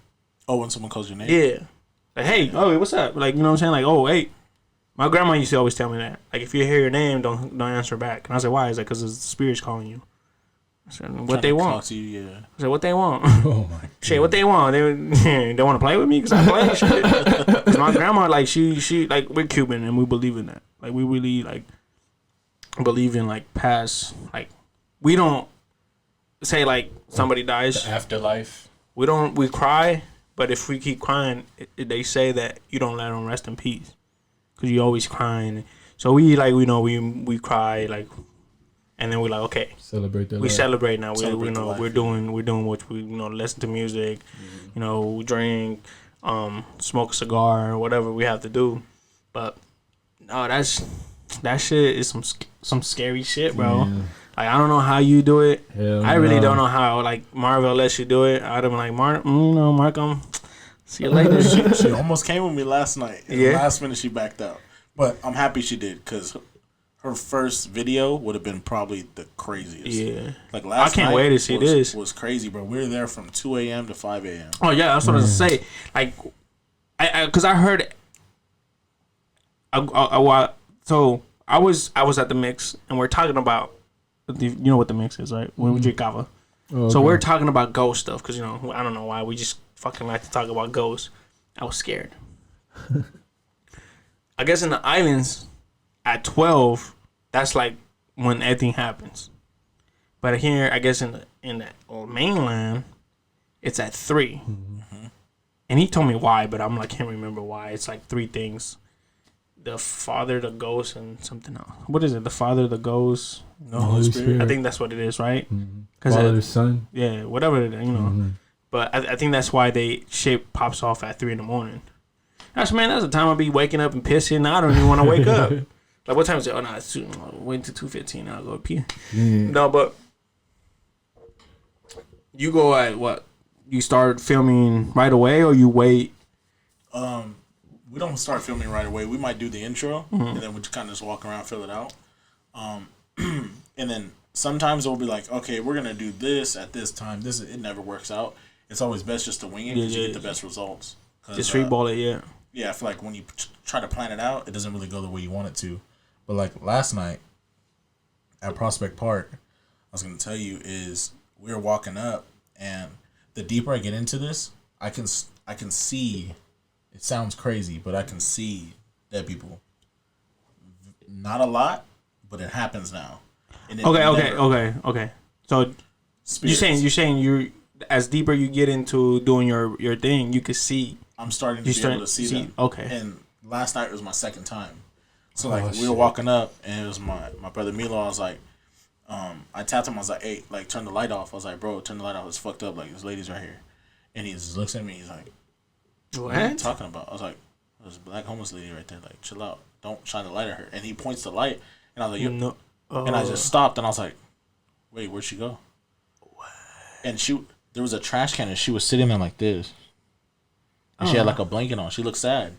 Oh, when someone calls your name? Yeah. Like, hey, oh, what's up? Like, you know what I'm saying? Like, oh, hey. My grandma used to always tell me that. Like, if you hear your name, don't answer back. And I said, why? It's like, because the spirit's calling you. I said, what they want? To you, yeah. I said, what they want? Oh my. Shit, what they want? They want to play with me because I play shit. Cause my grandma, like, she like, we're Cuban and we believe in that. Like, we really like believe in like past, like, we don't say like somebody dies. The afterlife. We cry, but if we keep crying, they say that you don't let them rest in peace because you always crying. So we like, we know we cry, like, and then we're like, okay, celebrate that. We life. celebrate now. Celebrate We're doing what we listen to music, drink, smoke a cigar, or whatever we have to do. But no, that shit is some scary shit, bro. Yeah. Like, I don't know how you do it. I really don't know how. Like, Marvel lets you do it. I'd have been like, Mark, see you later. She almost came with me last night. Yeah. Last minute she backed out. But I'm happy she did because her first video would have been probably the craziest. Yeah. Like, last I can't wait to see this. Was crazy, bro. We were there from 2 a.m. to 5 a.m. Oh, yeah. That's what I was going to say. Like, because I heard... So, I was at the mix, and we're talking about... You know what the mix is, right? When we drink kava. Oh, okay. So we're talking about ghost stuff because, I don't know why. We just fucking like to talk about ghosts. I was scared. I guess in the islands, at 12, that's like when everything happens. But here, I guess in the mainland, it's at 3. Mm-hmm. And he told me why, but I'm like, can't remember why. It's like 3 things. The Father, the Ghost, and something else. What is it? The Father, the Ghost, the Holy Spirit. I think that's what it is, right? Mm-hmm. Father, Son. Yeah, whatever it is, Mm-hmm. But I think that's why shit pops off at 3 a.m. That's the time I'll be waking up and pissing. I don't even want to wake up. Like, what time is it? Oh, no, it's wait until 2:15. I'll go pee. Mm-hmm. No, but you go at what? You start filming right away, or you wait? We don't start filming right away. We might do the intro, and then we just kind of just walk around, fill it out. And then sometimes we'll be like, okay, we're going to do this at this time. It never works out. It's always best just to wing it because you get the best results. Just freeball it, yeah. Yeah, I feel like when you try to plan it out, it doesn't really go the way you want it to. But like last night at Prospect Park, I was going to tell you is we were walking up, and the deeper I get into this, I can see it sounds crazy, but I can see dead people. Not a lot, but it happens now. And it Okay. So spirits. you're saying you as deeper you get into doing your thing, you could see. I'm starting to be able to see them. Okay. And last night was my second time. So like we were walking up, and it was my brother Milo. I was like, I tapped him. I was like, hey, like turn the light off. I was like, bro, turn the light off. It's fucked up. Like this lady's right here, and he just looks at me. He's like, what are you talking about? I was like, there's a black homeless lady right there. Like, chill out. Don't shine the light at her. And he points the light, and I was like, no. And I just stopped, and I was like, wait, where'd she go? What? And there was a trash can, and she was sitting there like this. And she had like a blanket on. She looked sad.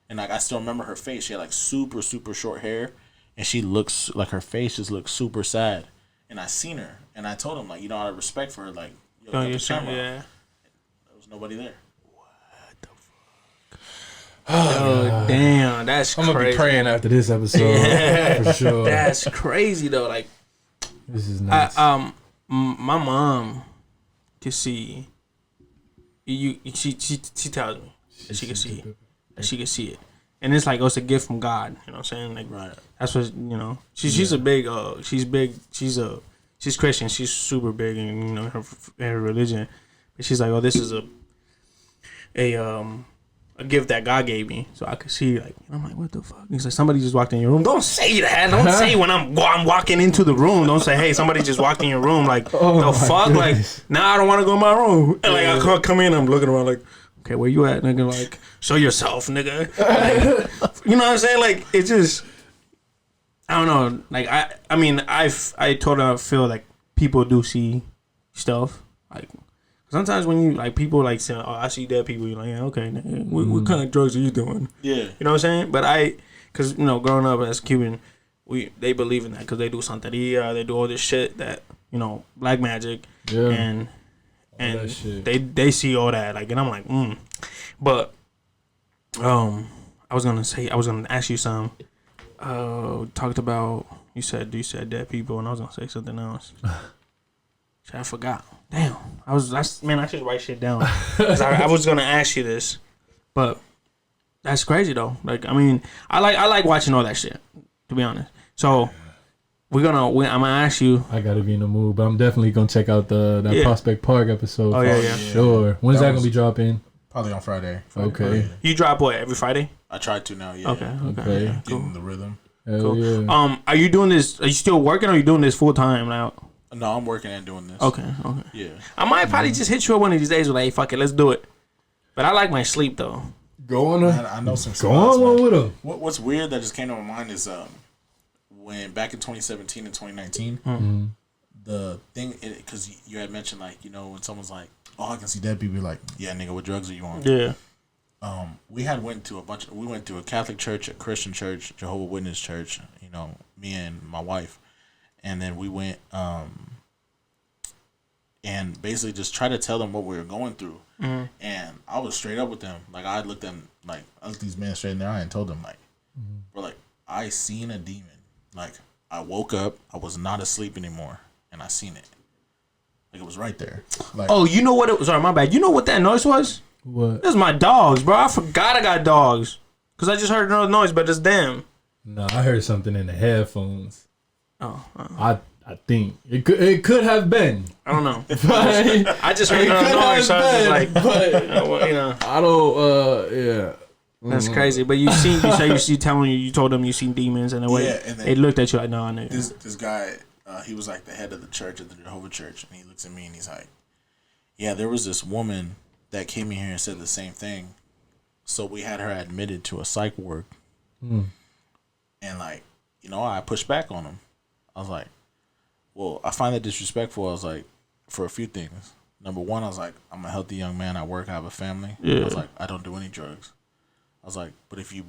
And like I still remember her face. She had like super, super short hair. And she looks like her face just looks super sad. And I seen her. And I told him, like, you know, out of respect for her, like, yo, got the camera. Yeah. There was nobody there. What the fuck? Oh, damn. That's crazy. I'm going to be praying after this episode. Yeah, for sure. That's crazy, though. Like, this is nuts. My mom can see. She tells me that she can see it. That she can see it. And it's like, oh, it's a gift from God. You know what I'm saying? Like, right. That's what, you know. She's a big, she's big. She's Christian. She's super big in, you know, her religion. But she's like, oh, this is a gift that God gave me. So I could see, like, I'm like, what the fuck? He's like, somebody just walked in your room. Don't say that. Don't say when I'm walking into the room. Don't say, hey, somebody just walked in your room. Like, the fuck? Goodness. Like, now I don't want to go in my room. And like, I come in, I'm looking around like, okay, where you at, nigga? Like, show yourself, nigga. Like, you know what I'm saying? Like, it just, I don't know. Like, I mean, I totally feel like people do see stuff. Like, sometimes when you, like, people, like, say, oh, I see dead people, you're like, yeah, okay, nigga, what kind of drugs are you doing? Yeah. You know what I'm saying? But because, you know, growing up as Cuban, they believe in that because they do Santeria, they do all this shit that, you know, black magic. Yeah. And they see all that, like, and I'm like, But I was gonna ask you some. Talked about you said dead people, and I was gonna say something else. I forgot. Damn, I should write shit down. 'Cause I was gonna ask you this, but that's crazy though. Like, I mean, I like watching all that shit, to be honest. So. I'm gonna ask you. I gotta be in the mood, but I'm definitely gonna check out that Prospect Park episode. Oh yeah. Sure. When's that gonna be dropping? Probably on Friday. Okay. You drop what, every Friday? I try to now. Yeah. Okay. Yeah, getting the rhythm. Cool. Yeah. Are you doing this? Are you still working, or are you doing this full time now? No, I'm working and doing this. Okay. Yeah. I might probably just hit you up one of these days with like, hey, fuck it, let's do it. But I like my sleep though. Go on. I know some. Go on with them. What's weird that just came to my mind is when back in 2017 and 2019, the thing, because you had mentioned, like, you know, when someone's like, oh, I can see dead people, you're like, yeah, nigga, what drugs are you on? Yeah. We went to a Catholic church, a Christian church, Jehovah's Witness church, you know, me and my wife, and then we went and basically just tried to tell them what we were going through. And I was straight up with them. Like, I looked these men straight in their eye and told them, like, bro, like, I seen a demon. Like, I woke up, I was not asleep anymore, and I seen it. Like, it was right there. Like, oh, you know what it was? Sorry, my bad. You know what that noise was? What? It was my dogs, bro. I forgot I got dogs. Because I just heard another noise, but it's them. No, I heard something in the headphones. Oh. I think. It could have been. I don't know. I just heard another noise, so I was just like, you know. I don't, yeah. That's crazy. But you told them you seen demons, and they looked at you like, no, nigga. This guy, he was like the head of the church, of the Jehovah Church, and he looks at me and he's like, yeah, there was this woman that came in here and said the same thing. So we had her admitted to a psych ward. And like, you know, I pushed back on him. I was like, well, I find that disrespectful. I was like, for a few things. Number one, I was like, I'm a healthy young man. I work. I have a family. Yeah. I was like, I don't do any drugs. I was like, but if you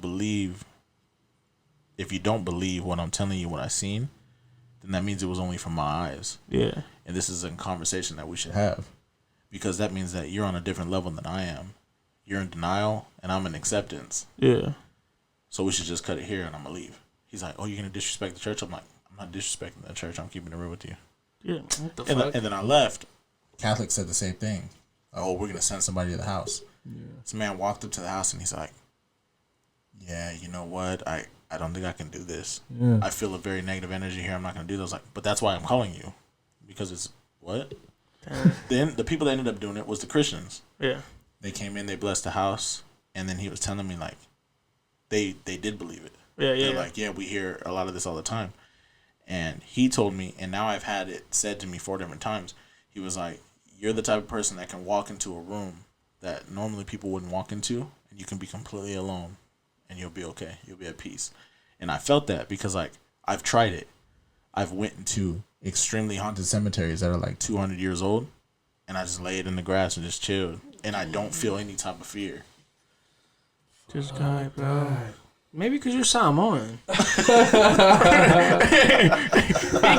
don't believe what I'm telling you, what I seen, then that means it was only from my eyes. Yeah. And this is a conversation that we should have, because that means that you're on a different level than I am. You're in denial, and I'm in acceptance. Yeah. So we should just cut it here, and I'm gonna leave. He's like, oh, you're gonna disrespect the church? I'm like, I'm not disrespecting the church. I'm keeping it real with you. Yeah. What the fuck? And then I left. Catholics said the same thing. Like, oh, we're gonna send somebody to the house. Yeah. This man walked up to the house, and he's like, yeah, you know what? I don't think I can do this. Yeah. I feel a very negative energy here. I'm not going to do this. Like, but that's why I'm calling you. Because it's, what? Then the people that ended up doing it was the Christians. Yeah. They came in, they blessed the house, and then he was telling me, like, they did believe it. Yeah, They're like, yeah, we hear a lot of this all the time. And he told me, and now I've had it said to me 4 different times, he was like, you're the type of person that can walk into a room that normally people wouldn't walk into, and you can be completely alone, and you'll be okay. You'll be at peace. And I felt that because, like, I've tried it. I've went into extremely haunted cemeteries that are like 200 years old, and I just laid in the grass and just chilled, and I don't feel any type of fear. This guy, bro. Maybe because you're Samoan. He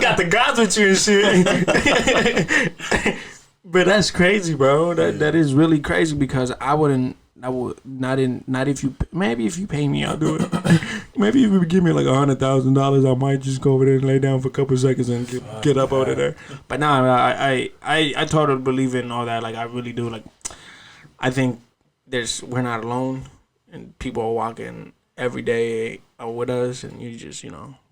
got the gods with you and shit. But that's crazy, bro. That is really crazy because I would not if you, maybe if you pay me, I'll do it. Maybe if you give me like $100,000, I might just go over there and lay down for a couple of seconds and get up out of there. But nah, I totally believe in all that. Like, I really do. Like, I think we're not alone, and people are walking every day with us, and you just,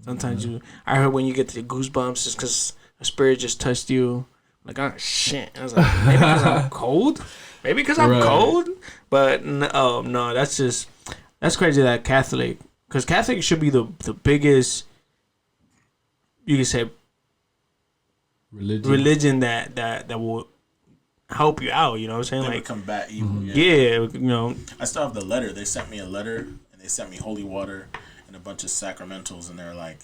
sometimes I heard when you get the goosebumps, it's because a spirit just touched you. Like, oh shit. I was like, maybe because I'm cold. Maybe because I'm cold. But no, that's crazy that Catholic, because Catholic should be the biggest, you can say, religion that will help you out. You know what I'm saying? They like would combat evil. Yeah. I still have the letter. They sent me a letter, and they sent me holy water and a bunch of sacramentals, and they're like,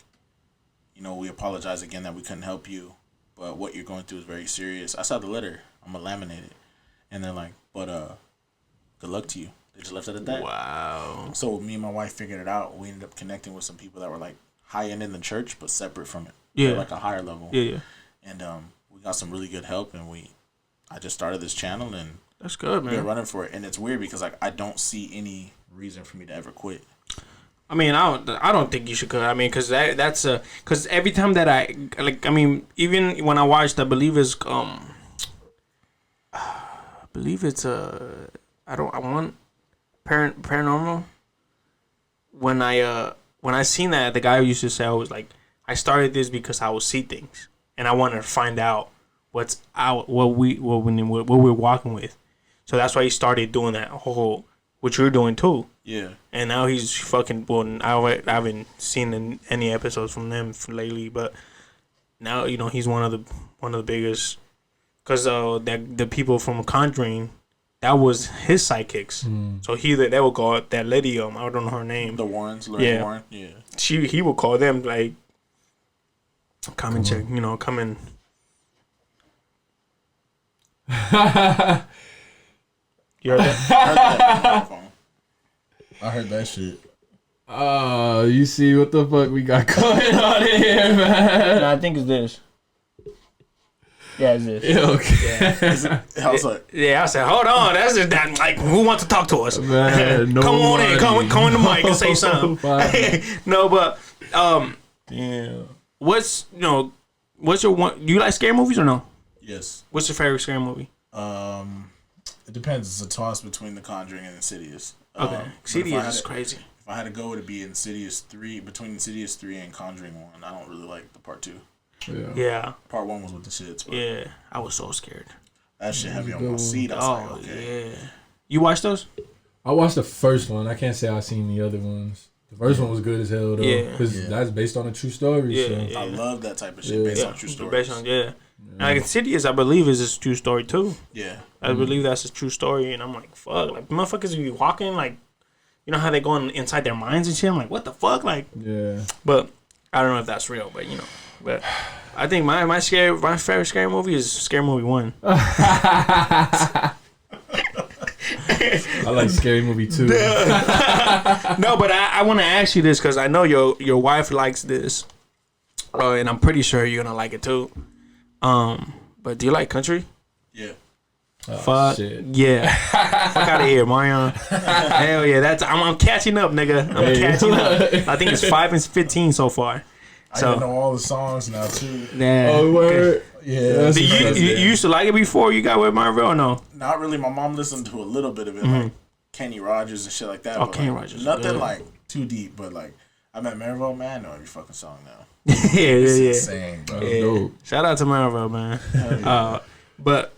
we apologize again that we couldn't help you, but what you're going through is very serious. I saw the letter. I'm gonna laminate it, and they're like, but good luck to you. They just left it at that. Wow. So me and my wife figured it out. We ended up connecting with some people that were like high end in the church, but separate from it. Yeah. They're like a higher level. Yeah. And we got some really good help, and I just started this channel, and that's good, man. We're running for it, and it's weird because like I don't see any reason for me to ever quit. I mean, I don't think you should quit. I mean, because that's because every time that even when I watched, I believe it's paranormal. When I seen that, the guy used to say, I was like, I started this because I would see things, and I wanted to find out what we're walking with. So that's why he started doing that whole, what you're doing too. Yeah. And now he's fucking. Well, I haven't seen any episodes from them lately, but now he's one of the biggest. Because the people from Conjuring, that was his sidekicks. So they would call that lady, I don't know her name. The Warrens, Lorraine Warren. Yeah. He would call them like, come and check, come and. You heard that? I heard that shit. Oh, you see what the fuck we got going on here, man? No, I think it's this. Yeah, it's this. Yeah, okay. I was like, I said, hold on, that's just that. Like, who wants to talk to us? Man, no come on money. in, come on the mic and say something. No, but damn. What's your one? Do you like scary movies or no? Yes. What's your favorite scary movie? It depends. It's a toss between The Conjuring and Insidious. Okay, Insidious is crazy. If I had to go, it'd be Insidious 3, between Insidious 3 and Conjuring 1. I don't really like the part 2. Yeah. Part 1 was with the shits. But yeah, I was so scared. That shit had me on my seat. I was like, okay. Yeah. You watched those? I watched the first one. I can't say I've seen the other ones. The first one was good as hell, though. Yeah. Because that's based on a true story. Yeah, so. I love that type of shit based on true stories. Like Insidious, I believe, is a true story, too. Yeah. I believe that's a true story, and I'm like, fuck. Like, motherfuckers be walking, like, you know how they go inside their minds and shit? I'm like, what the fuck? Like, yeah. But I don't know if that's real, but, But I think my favorite scary movie is Scary Movie 1. I like Scary Movie 2. No, but I want to ask you this because I know your wife likes this, and I'm pretty sure you're gonna like it too. But do you like country? Yeah. Oh, fuck shit. Yeah. Fuck out of here, Marion. Hell yeah, I'm catching up, nigga. I'm catching up. I think it's 5 and 15 so far. I know all the songs now too. Yeah. Oh, word. Yeah. You used to like it before you got with Marvel or no? Not really. My mom listened to a little bit of it, like Kenny Rogers and shit like that. Oh, but Kenny like, Rogers, nothing good. like too deep, but like I met Marvel, man. I know every fucking song now. yeah, It's yeah. insane, bro. Yeah. dope. Shout out to Marvel, man. Yeah. But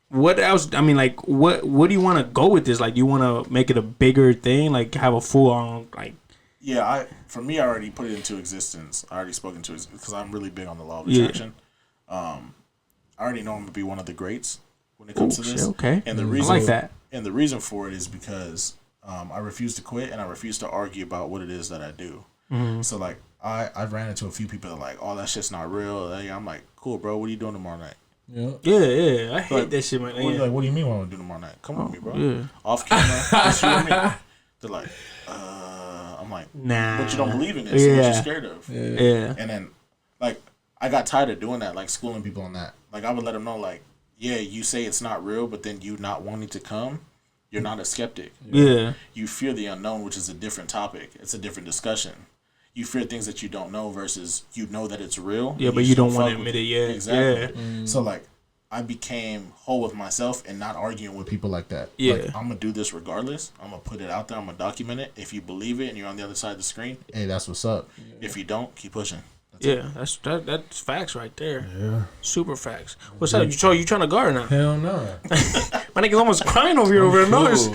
what else? I mean, like, what do you want to go with this? Like, you want to make it a bigger thing? Like, have a full on like. Yeah, for me, I already put it into existence. I already spoken to it because I'm really big on the law of Yeah. attraction. I already know I'm gonna be one of the greats when it comes to this. Shit, okay. And the I reason like that. And the reason for it is because I refuse to quit and I refuse to argue about what it is that I do. Mm-hmm. So like I've ran into a few people that are like, oh, that shit's not real. I'm like, cool, bro. What are you doing tomorrow night? Yeah. Yeah. I hate Like, that shit, man. Like, what do you mean what I'm gonna do tomorrow night? Come with me, bro. Yeah. Off camera, just you and me. They're like, I'm like, Nah. but you don't believe in it. So what Yeah. you scared of? Yeah. And then, like, I got tired of doing that, like schooling people on that. Like, I would let them know, like, yeah, you say it's not real, but then you not wanting to come, you're not a skeptic. Yeah. You fear the unknown, which is a different topic. It's a different discussion. You fear things that you don't know versus you know that it's real. Yeah, but just you don't fuck want to with admit it. Yeah. Exactly. Yeah. So, like, I became whole with myself and not arguing with people like that. Yeah. Like, I'm going to do this regardless. I'm going to put it out there. I'm going to document it. If you believe it and you're on the other side of the screen, hey, that's what's up. Yeah. If you don't, keep pushing. Yeah, that's facts right there. Yeah. Super facts. What's up? You trying to guard now? Hell no. My nigga's almost crying over here over the nose.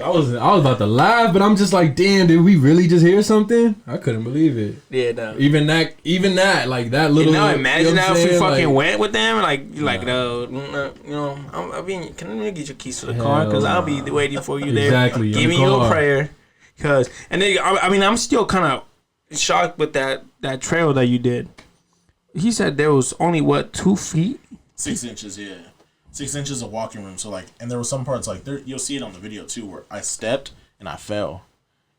I was about to laugh, but I'm just like, damn, did we really just hear something? I couldn't believe it. Yeah, no. Even that, like that little. You know, imagine what now I'm if we saying? fucking Like, went with them, you know, I mean, can I get your keys to the car? Because I'll be waiting for you there. Exactly, Give me in the your car. prayer. Cause, and then, I mean, I'm still kind of shocked with that trail that you did. He said there was only, 2 feet? 6 inches, yeah. 6 inches of walking room. So, like, and there were some parts, like, there, you'll see it on the video, too, where I stepped and I fell.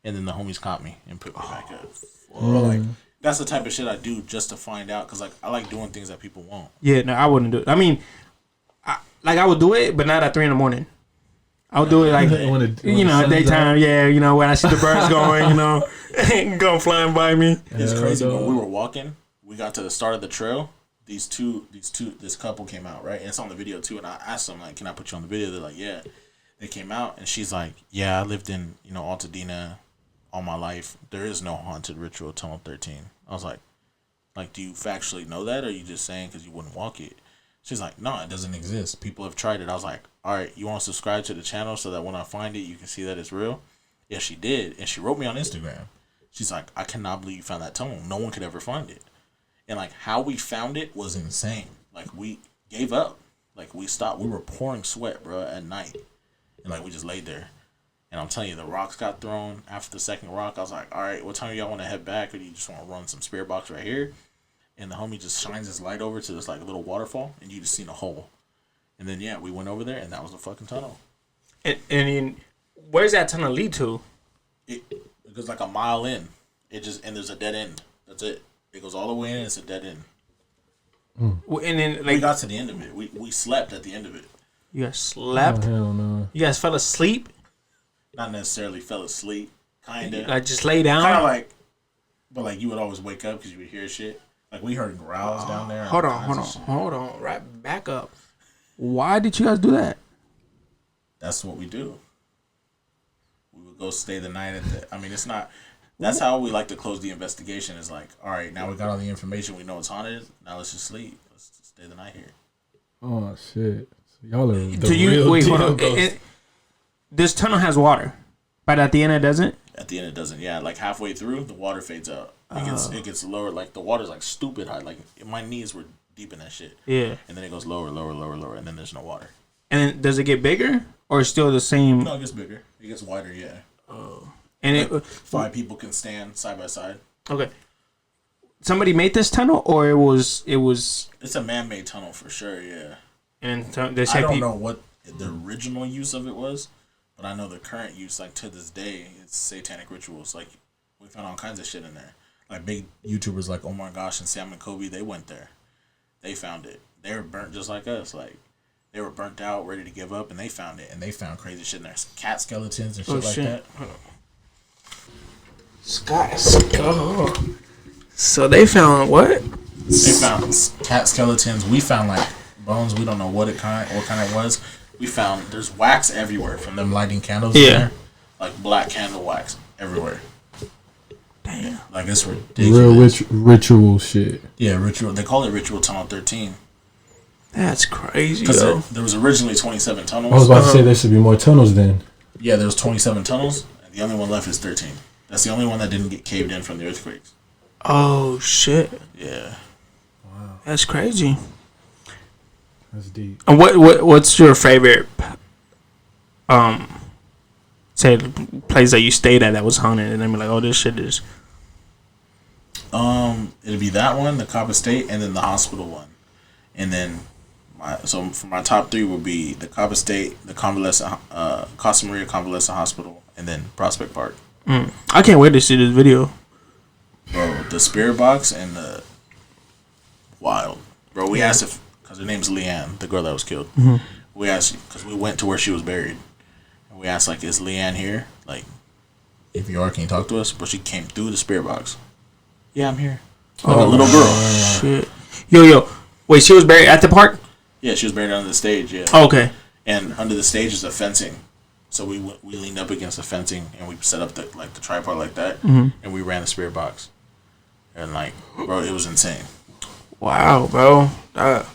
And then the homies caught me and put me back up. But, like, that's the type of shit I do just to find out. Because, like, I like doing things that people won't. Yeah, no, I wouldn't do it. I mean, I would do it, but not at 3 a.m. I would do it like, daytime. Yeah, when I see the birds going, going flying by me. It's crazy. When we were walking, we got to the start of the trail. This couple came out, right? And it's on the video too. And I asked them, like, can I put you on the video? They're like, yeah. They came out, and she's like, yeah, I lived in, Altadena all my life. There is no haunted ritual Tunnel 13. I was like, do you factually know that, or are you just saying because you wouldn't walk it? She's like, no, it doesn't exist. People have tried it. I was like, all right, you want to subscribe to the channel so that when I find it, you can see that it's real? Yeah, she did. And she wrote me on Instagram. She's like, I cannot believe you found that tunnel. No one could ever find it. And, like, how we found it was insane. Like, we gave up. Like, we stopped. We were pouring sweat, bro, at night. And, like, we just laid there. And I'm telling you, the rocks got thrown. After the second rock, I was like, all right, what time y'all want to head back? Or do you just want to run some spirit box right here? And the homie just shines his light over to this, like, little waterfall. And you just seen a hole. And then, yeah, we went over there, and that was the fucking tunnel. And where's that tunnel lead to? It goes like a mile in. And there's a dead end. That's it. It goes all the way in, and it's a dead end. And then, like, we got to the end of it. We slept at the end of it. You guys slept? Oh, hell no. You guys fell asleep? Not necessarily fell asleep. Kind of. Like, just lay down? Kind of like, but like you would always wake up because you would hear shit. Like we heard growls down there. Hold on. Right, back up. Why did you guys do that? That's what we do. We would go stay the night at the. I mean, it's not. That's how we like to close the investigation. Is like, all right, now we got all the information. We know it's haunted. Now let's just sleep. Let's just stay the night here. Oh shit! So y'all are the Do you real wait? deal Hold on. ghosts. This tunnel has water, but at the end it doesn't. At the end, it doesn't. Yeah, like halfway through, the water fades out. It gets lower. Like the water's like stupid high. Like my knees were deep in that shit. Yeah. And then it goes lower, and then there's no water. And then does it get bigger or still the same? No, it gets bigger. It gets wider. Yeah. And it 5 people can stand side by side. okay. Somebody made this tunnel, or it was. It's a man-made tunnel for sure. Yeah. And they said I don't know what the original use of it was, but I know the current use, like to this day, it's satanic rituals. Like we found all kinds of shit in there. Like big YouTubers like Oh My Gosh and Sam and Kobe, they went there. They found it. They were burnt just like us. Like they were burnt out, ready to give up, and they found it. And they found crazy shit in there. Cat skeletons and shit like that. So they found what? They found cat skeletons. We found like bones. We don't know what kind it was. we found there's wax everywhere from them lighting candles. In there. Like black candle wax everywhere. Damn. Like it's ridiculous. Real ritual shit. Yeah, ritual. They call it Ritual Tunnel 13. That's crazy, Because though. there was originally 27 tunnels. I was about to say there should be more tunnels then. Yeah, there was 27 tunnels, and the only one left is 13. That's the only one that didn't get caved in from the earthquakes. Oh, shit. Yeah. Wow. That's crazy. That's deep. And what's your favorite, say, the place that you stayed at that was haunted, and then be like, oh, this shit is... It'd be that one, the Cobb Estate, and then the hospital one. And then, for my top three would be the Cobb Estate, the Costa Maria Convalescent Hospital, and then Prospect Park. I can't wait to see this video. Bro, the Spirit Box and the Wild. Bro, we asked if, because her name's Leanne, the girl that was killed. Mm-hmm. We asked, because we went to where she was buried. And we asked, like, is Leanne here? Like, if you are, can you talk to us? But she came through the Spirit Box. Yeah, I'm here. Like a little girl. Shit. Yo. Wait, she was buried at the park? Yeah, she was buried under the stage, yeah. Oh, okay. And under the stage is the fencing. So we leaned up against the fencing and we set up the tripod like that. Mm-hmm. And we ran the Spirit Box. And, like, bro, it was insane. Wow, bro. I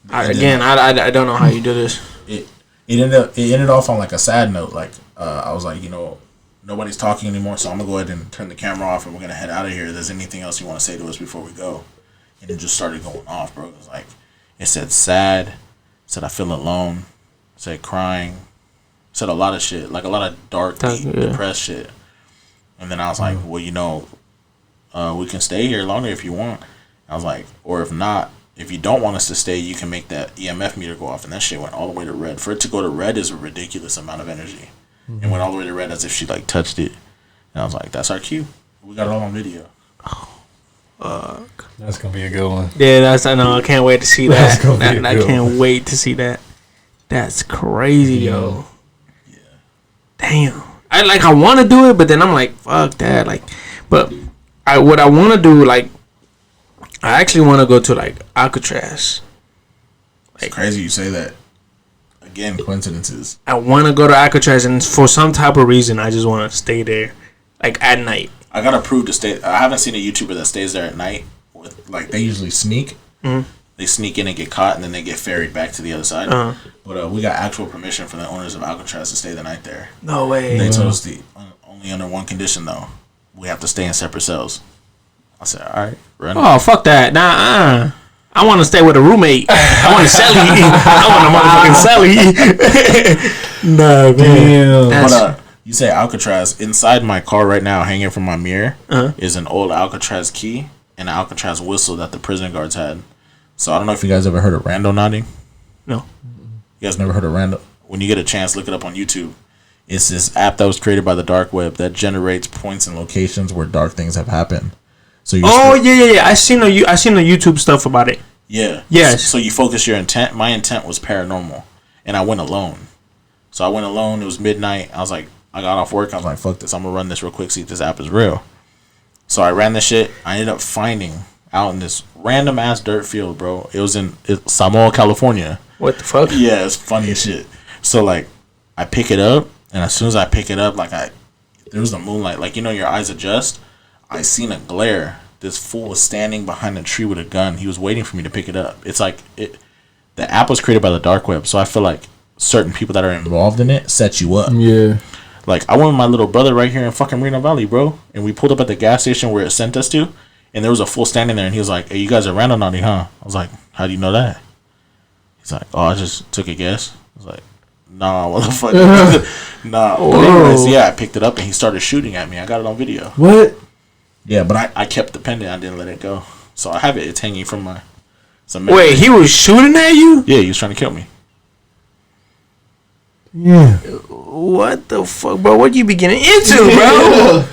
don't know how you do this. It ended off on, like, a sad note. Like, I was like, nobody's talking anymore, so I'm going to go ahead and turn the camera off and we're going to head out of here. If there's anything else you want to say to us before we go. And it just started going off, bro. It was like, it said sad, it said I feel alone, it said crying, it said a lot of shit, like a lot of dark, depressed shit. And then I was like, well, we can stay here longer if you want. I was like, or if not, if you don't want us to stay, you can make that EMF meter go off. And that shit went all the way to red. For it to go to red is a ridiculous amount of energy. Mm-hmm. It went all the way to red as if she, like, touched it. And I was like, that's our cue. We got it all on video. Fuck. That's gonna be a good one. Yeah, I know. I can't wait to see that. I can't wait to see that. That's crazy, yo. Yeah. Damn. I want to do it, but then I'm like, fuck that. Like, but what I want to do, like, I actually want to go to, like, Alcatraz. Like, it's crazy you say that. Again, coincidences. I want to go to Alcatraz, and for some type of reason, I just want to stay there, like, at night. I got approved to stay. I haven't seen a YouTuber that stays there at night. Like, they usually sneak. Mm-hmm. They sneak in and get caught, and then they get ferried back to the other side. Uh-huh. But we got actual permission from the owners of Alcatraz to stay the night there. No way. They told us only under one condition, though. We have to stay in separate cells. I said, all right, run. Oh, fuck that. Nah, I want to stay with a roommate. I want a celly. Nah, man. But, you say Alcatraz. Inside my car right now, hanging from my mirror, is an old Alcatraz key and an Alcatraz whistle that the prison guards had. So I don't know if you guys ever heard of rando nodding. No. You guys never heard of rando? When you get a chance, look it up on YouTube. It's this app that was created by the dark web that generates points and locations where dark things have happened. So yeah. I seen the YouTube stuff about it. Yeah. Yes. So you focus your intent. My intent was paranormal, and I went alone. So I went alone. It was midnight. I was like, I got off work. I was like, fuck this. I'm gonna run this real quick. See if this app is real. So I ran this shit. I ended up finding out in this random ass dirt field, bro. It was in Samoa, California. What the fuck? Yeah, it's funny as shit. So, like, I pick it up, and as soon as I pick it up, like, there was the moonlight. Like, your eyes adjust. I seen a glare. This fool was standing behind a tree with a gun. He was waiting for me to pick it up. It's like, the app was created by the dark web, so I feel like certain people that are involved in it set you up. Yeah. Like, I went with my little brother right here in fucking Reno Valley, bro. And we pulled up at the gas station where it sent us to. And there was a fool standing there. And he was like, hey, you guys are random naughty, huh? I was like, how do you know that? He's like, oh, I just took a guess. I was like, nah, motherfucker. Nah. But anyways, yeah, I picked it up and he started shooting at me. I got it on video. What? Yeah, but I kept the pendant. I didn't let it go. So I have it. It's hanging from my... Wait, he was shooting at you? Yeah, he was trying to kill me. Yeah. What the fuck, bro? What you be getting into, bro?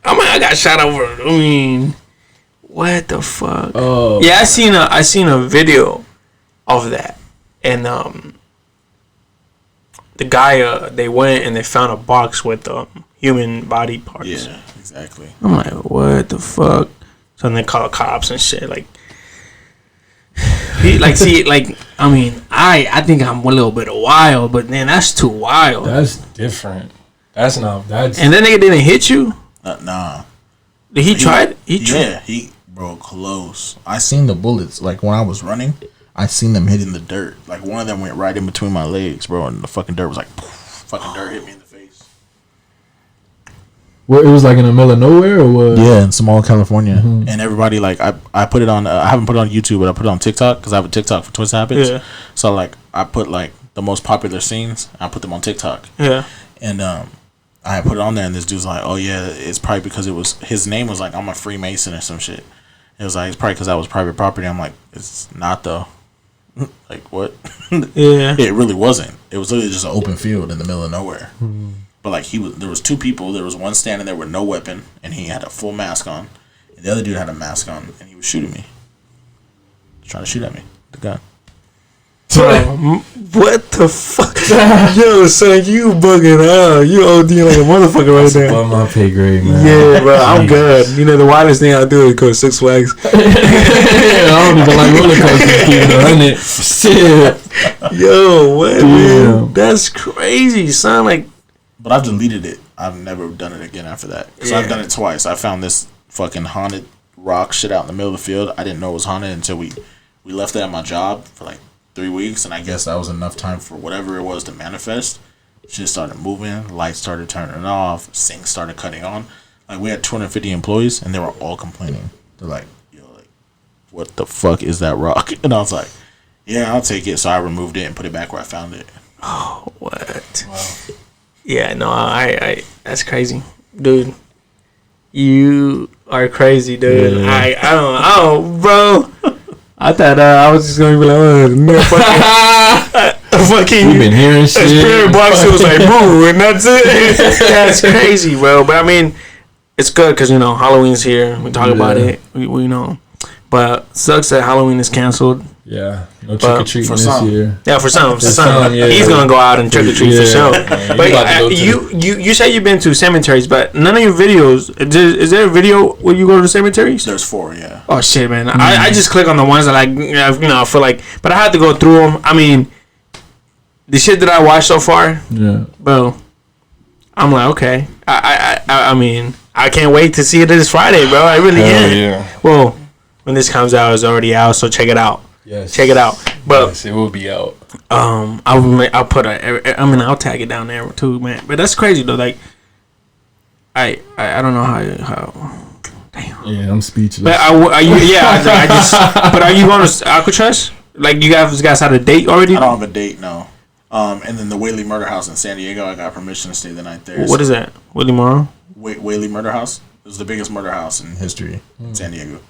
I got shot over. What the fuck? Oh. Yeah, I seen a video of that, and the guy they went and they found a box with human body parts. Yeah, exactly. I'm like, what the fuck? So then they call cops and shit. Like, I I think I'm a little bit wild, but then that's too wild. That's different. That's not. That's. And that nigga didn't hit you? Nah. Did he try it? Yeah, bro, close. I seen the bullets. Like, when I was running, I seen them hitting the dirt. Like, one of them went right in between my legs, bro, and the fucking dirt was like, poof, fucking dirt hit me in the face. Well, it was like in the middle of nowhere, or what? Yeah, in small California. Mm-hmm. And everybody, like, I put it on, I haven't put it on YouTube, but I put it on TikTok, because I have a TikTok for Twisted Habits. Yeah. So, like, I put, like, the most popular scenes, I put them on TikTok. Yeah. And, I put it on there, and this dude's like, oh, yeah, it's probably because his name was like, I'm a Freemason or some shit. It was like, it's probably because that was private property. I'm like, it's not, though. Like, what? Yeah. It really wasn't. It was literally just an open field in the middle of nowhere. Mm-hmm. But, like, there was two people. There was one standing there with no weapon, and he had a full mask on. And the other dude had a mask on, and he was shooting me. Trying to shoot at me with the gun. Bro, what the fuck? Yo, son, you bugging out. You ODing like a motherfucker right now. Above my pay grade, man. Yeah, bro, I'm good. You know, the wildest thing I do is go to Six Flags. I don't even like roller coasters. Keep it shit. Yo, what, man? That's crazy, son. Like, but I've deleted it. I've never done it again after that. Because I've done it twice. I found this fucking haunted rock shit out in the middle of the field. I didn't know it was haunted until we left it at my job for like 3 weeks, and I guess that was enough time for whatever it was to manifest. Shit started moving, lights started turning off, sinks started cutting on. Like, we had 250 employees, and they were all complaining. They're like, yo, like, what the fuck is that rock? And I was like, yeah, I'll take it. So I removed it and put it back where I found it. Oh, what? Wow. Yeah, no, I that's crazy, dude. You are crazy, dude. Yeah. I don't, bro. I thought I was just gonna be like, no, fucking. We've been hearing shit. Spirit box was like, boo, and that's it. That's crazy, bro. But I mean, it's good because you know Halloween's here. We talk about it. We know, but sucks that Halloween is canceled. Yeah, no trick or treating this year. Yeah, for some, he's gonna go out and trick or treat for sure. But you say you've been to cemeteries, but none of your videos. Is there a video where you go to the cemeteries? There's 4, yeah. Oh shit, man! Mm-hmm. I just click on the ones that I feel like, but I had to go through them. I mean, the shit that I watched so far, bro. I'm like, okay. I mean, I can't wait to see it this Friday, bro. I really am. Yeah. Well, when this comes out, it's already out, so check it out. Yes. Check it out. But yes, it will be out. I'll put I'll tag it down there too, man. But that's crazy though. Like, I don't know how. Damn. Yeah, I'm speechless. But are you? Yeah, I just. But are you going to Alcatraz? Like, you guys had a date already? I don't have a date, no. And then the Whaley Murder House in San Diego, I got permission to stay the night there. What is that? Whaley Murder? Whaley Murder House. It was the biggest murder house in history in San Diego.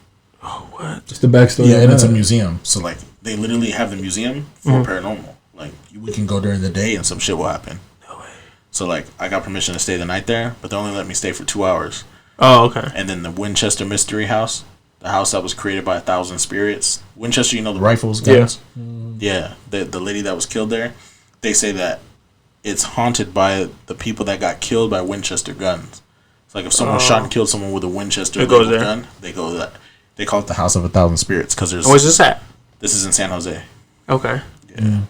Oh, what? Just the backstory. Yeah, and it's a museum. So, like, they literally have the museum for paranormal. Like, we can go during the day and some shit will happen. No way. So, like, I got permission to stay the night there, but they only let me stay for 2 hours. Oh, okay. And then the Winchester Mystery House, the house that was created by 1,000 spirits. Winchester, you know, the rifles, guns? Yeah. The lady that was killed there, they say that it's haunted by the people that got killed by Winchester guns. It's like if someone shot and killed someone with a Winchester gun, they go that. They call it the House of 1,000 Spirits because there's. Where's this at? This is in San Jose. Okay. Yeah.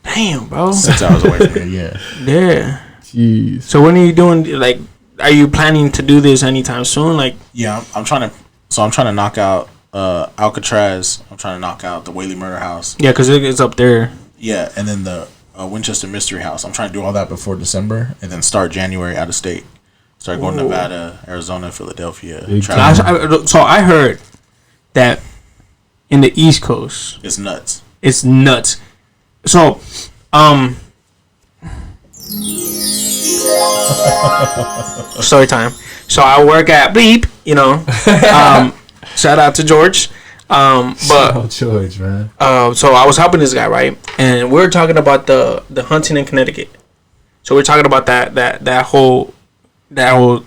Damn, bro. 6 hours away from here. Yeah. Yeah. Jeez. So when are you doing? Like, are you planning to do this anytime soon? Like. Yeah, I'm trying to knock out Alcatraz. I'm trying to knock out the Whaley Murder House. Yeah, because it's up there. Yeah, and then the Winchester Mystery House. I'm trying to do all that before December, and then start January out of state. Start going to Nevada, Arizona, Philadelphia. So I heard that in the East Coast, it's nuts. It's nuts. So, story time. So I work at Bleep, you know. Shout out to George. But George, man. So I was helping this guy, right? And we were talking about the hunting in Connecticut. So we're talking about that whole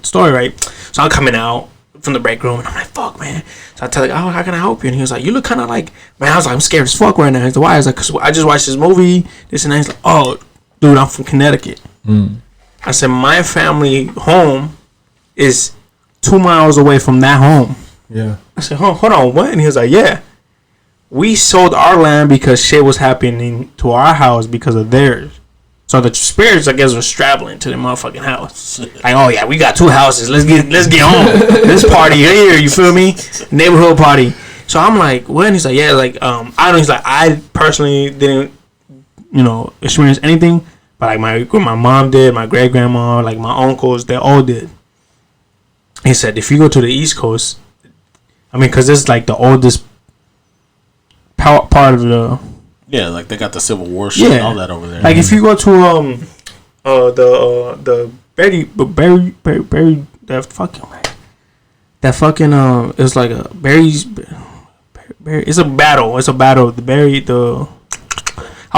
story, right? So I'm coming out from the break room and I'm like, fuck, man. So I tell him, oh, how can I help you? And he was like, you look kind of like, man. I was like, I'm scared as fuck right now. He's like, why? I was like, cause I just watched this movie, this and that. He's like, oh, dude, I'm from Connecticut. I said, my family home is 2 miles away from that home. Yeah. I said, hold on, what? And he was like, yeah. we sold our land because shit was happening to our house because of theirs. So the spirits, I guess, were straddling to the motherfucking house. Like, oh yeah, we got 2 houses. Let's get on this party here. You feel me? Neighborhood party. So I'm like, what? And he's like, yeah, like I don't know. He's like, I personally didn't, experience anything, but like my mom did, my great grandma, like my uncles, they all did. He said, if you go to the East Coast, I mean, because this is like the oldest part of the. Yeah, like they got the Civil War shit and all that over there. Like if you go to the Berry that fucking it's like a berries. It's a battle. I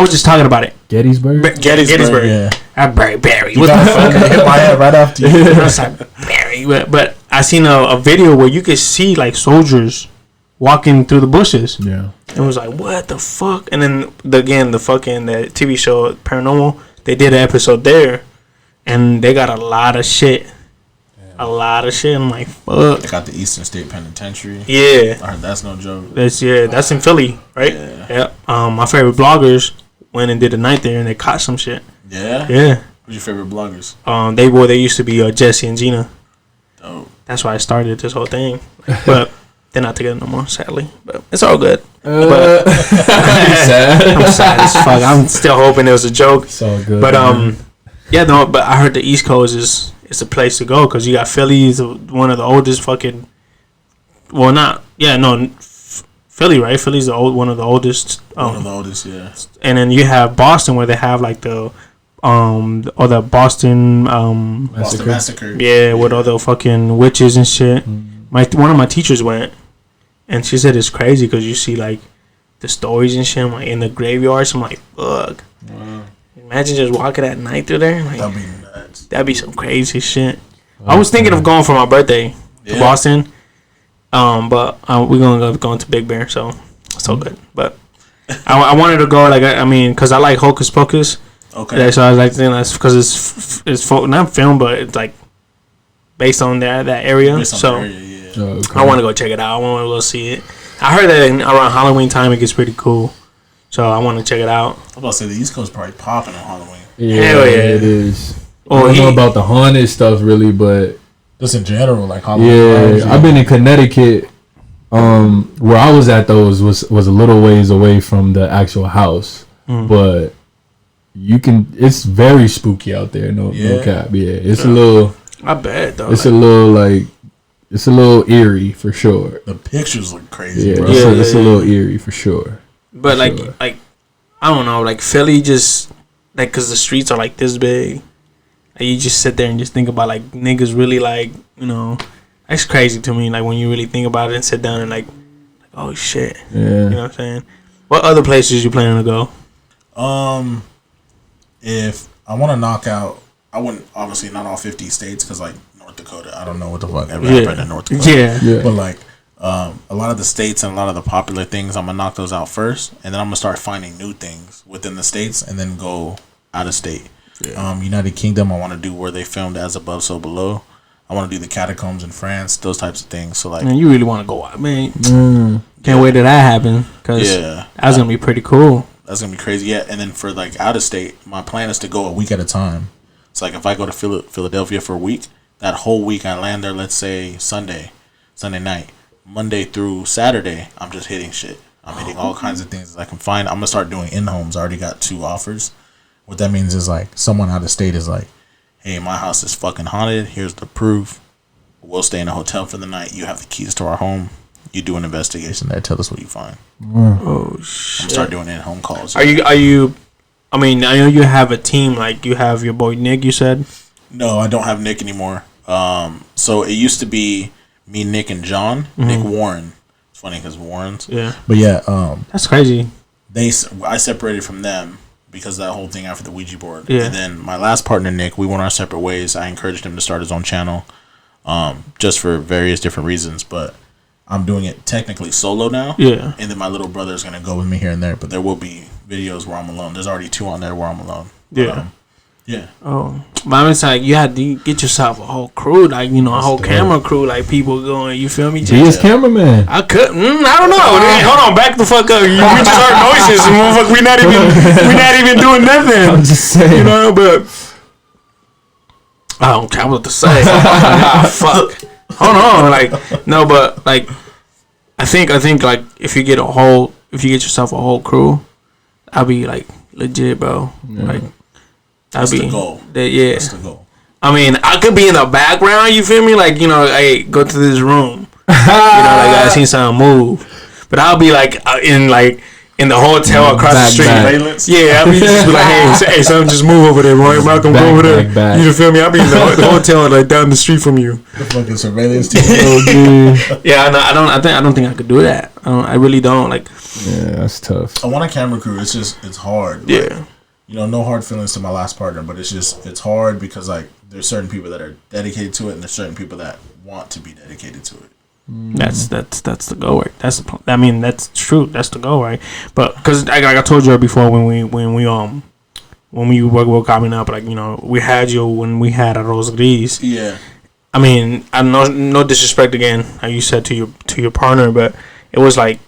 was just talking about it. Gettysburg. Gettysburg. Yeah. Barry. You got fucking hit my head right after you. I was like, Barry. But I seen a video where you could see like soldiers walking through the bushes. Yeah. It was like, what the fuck? And then the TV show Paranormal, they did an episode there, and they got a lot of shit. A lot of shit. I'm like, fuck. They got the Eastern State Penitentiary. Yeah. I heard that's no joke. That's in Philly, right? Yeah. My favorite bloggers went and did a night there, and they caught some shit. Yeah. Yeah. Who's your favorite bloggers? They used to be Jesse and Gina. Dope. That's why I started this whole thing, but they're not together no more, sadly. But it's all good. But I'm sad as fuck. I'm still hoping it was a joke. It's all good. But yeah, no. But I heard the East Coast is a place to go because you got Philly is one of the oldest fucking. Well, not Philly, right? Philly's one of the oldest. One of the oldest, yeah. And then you have Boston where they have like the Boston Boston Massacre. Yeah, with all the fucking witches and shit. One of my teachers went, and she said it's crazy because you see like the stories and shit. I'm like in the graveyards. I'm like, fuck. Wow. Imagine just walking at night through there. Like, That'd be nuts. That'd be some crazy shit. I was thinking of going for my birthday to Boston, but we're gonna go to Big Bear, so it's all good. But I wanted to go because I like Hocus Pocus. Okay. Yeah, so I was like, that's because it's not film, but it's like based on that area. I want to go check it out. I want to go see it. I heard that around Halloween time it gets pretty cool, so I want to check it out. I was about to say the East Coast probably popping on Halloween. Yeah, hell yeah, it is. I don't know about the haunted stuff really, but just in general, like Halloween. Yeah, I've been in Connecticut. Where I was at though was a little ways away from the actual house, but it's very spooky out there. No cap. Yeah, it's a little. I bet though. It's a little eerie for sure. The pictures look crazy. Yeah, bro. it's a little eerie for sure. But like I don't know, like Philly just like because the streets are like this big. Like, you just sit there and just think about like niggas really like that's crazy to me. Like when you really think about it and sit down and like oh shit. Yeah. You know what I'm saying? What other places you planning to go? If I want to knock out, I wouldn't obviously not all 50 states because like North Dakota, I don't know what the fuck ever happened in North Dakota. Yeah. But like a lot of the states and a lot of the popular things, I'm gonna knock those out first, and then I'm gonna start finding new things within the states, and then go out of state. Yeah. United Kingdom, I want to do where they filmed As Above, So Below. I want to do the catacombs in France, those types of things. So like, man, you really want to go out, man. Can't wait till that happen because that's gonna be pretty cool. That's gonna be crazy. Yeah, and then for like out of state, my plan is to go a week at a time. It's like if I go to Philadelphia for a week, that whole week I land there. Let's say Sunday night, Monday through Saturday, I'm just hitting shit. I'm hitting all kinds of things I can find. I'm gonna start doing in-homes. I already got 2 offers. What that means is like someone out of state is like, hey, my house is fucking haunted. Here's the proof. We'll stay in a hotel for the night. You have the keys to our home. You do an investigation there. Tell us what you find. Oh shit! I'm gonna start doing in-home calls. Are you? I mean, I know you have a team. Like you have your boy Nick. You said. No, I don't have Nick anymore. So it used to be me, Nick, and John. Nick Warren. It's funny because Warren's. Yeah. But yeah, that's crazy. I separated from them because of that whole thing after the Ouija board. Yeah. And then my last partner, Nick, we went our separate ways. I encouraged him to start his own channel, just for various different reasons. But I'm doing it technically solo now. Yeah. And then my little brother is gonna go with me here and there. But there will be videos where I'm alone. There's already 2 on there where I'm alone. But, Yeah. Oh, but it's like you had to get yourself a whole crew, like a whole camera crew, like people going. You feel me? Be his cameraman. I could. I don't know. Hold on, back the fuck up. We just heard noises. And we not even doing nothing. I'm just saying. But I don't care what to say. Fuck. Hold on, but I think like if you get yourself a whole crew, I'll be like legit, bro. Yeah. Like. That's the goal. Yeah. That's the goal. I mean, I could be in the background, you feel me? Like, hey, go to this room. I seen something move. But I'll be like in the hotel across the street. Yeah, I'll be just be like, hey, something just move over there, Roy. Malcolm, go over there. You feel me? I'll be in the hotel like down the street from you. The fucking surveillance team. Yeah, I don't think I could do that. I really don't. Like, yeah, that's tough. I want a camera crew. It's hard. Yeah. No hard feelings to my last partner, but it's hard because there's certain people that are dedicated to it, and there's certain people that want to be dedicated to it. That's the goal, right? That's true. That's the goal, right? But because like I told you before, when we were coming up, we had you when we had a Rose Gris. Yeah. I mean, I no disrespect again, like you said to your partner, but it was like,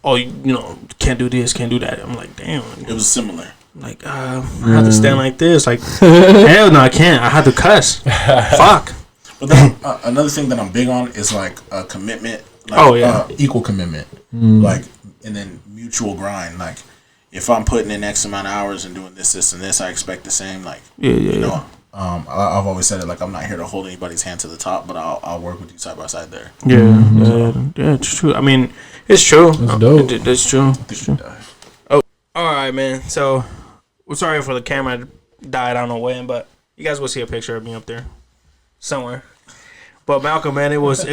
oh, can't do this, can't do that. I'm like, damn. It was similar. Like, I have to stand like this. Like, hell no, I can't. I have to cuss. Fuck. But then another thing that I'm big on is like a commitment. Equal commitment. Like, and then mutual grind. Like, if I'm putting in X amount of hours and doing this, and this, I expect the same. Like, I've always said it. Like, I'm not here to hold anybody's hand to the top, but I'll work with you side by side there. Yeah, it's true. I mean, it's true. That's dope. It's true. Oh, all right, man. So. We're sorry for the camera died. I don't know when, but you guys will see a picture of me up there somewhere. But Malcolm, man, it was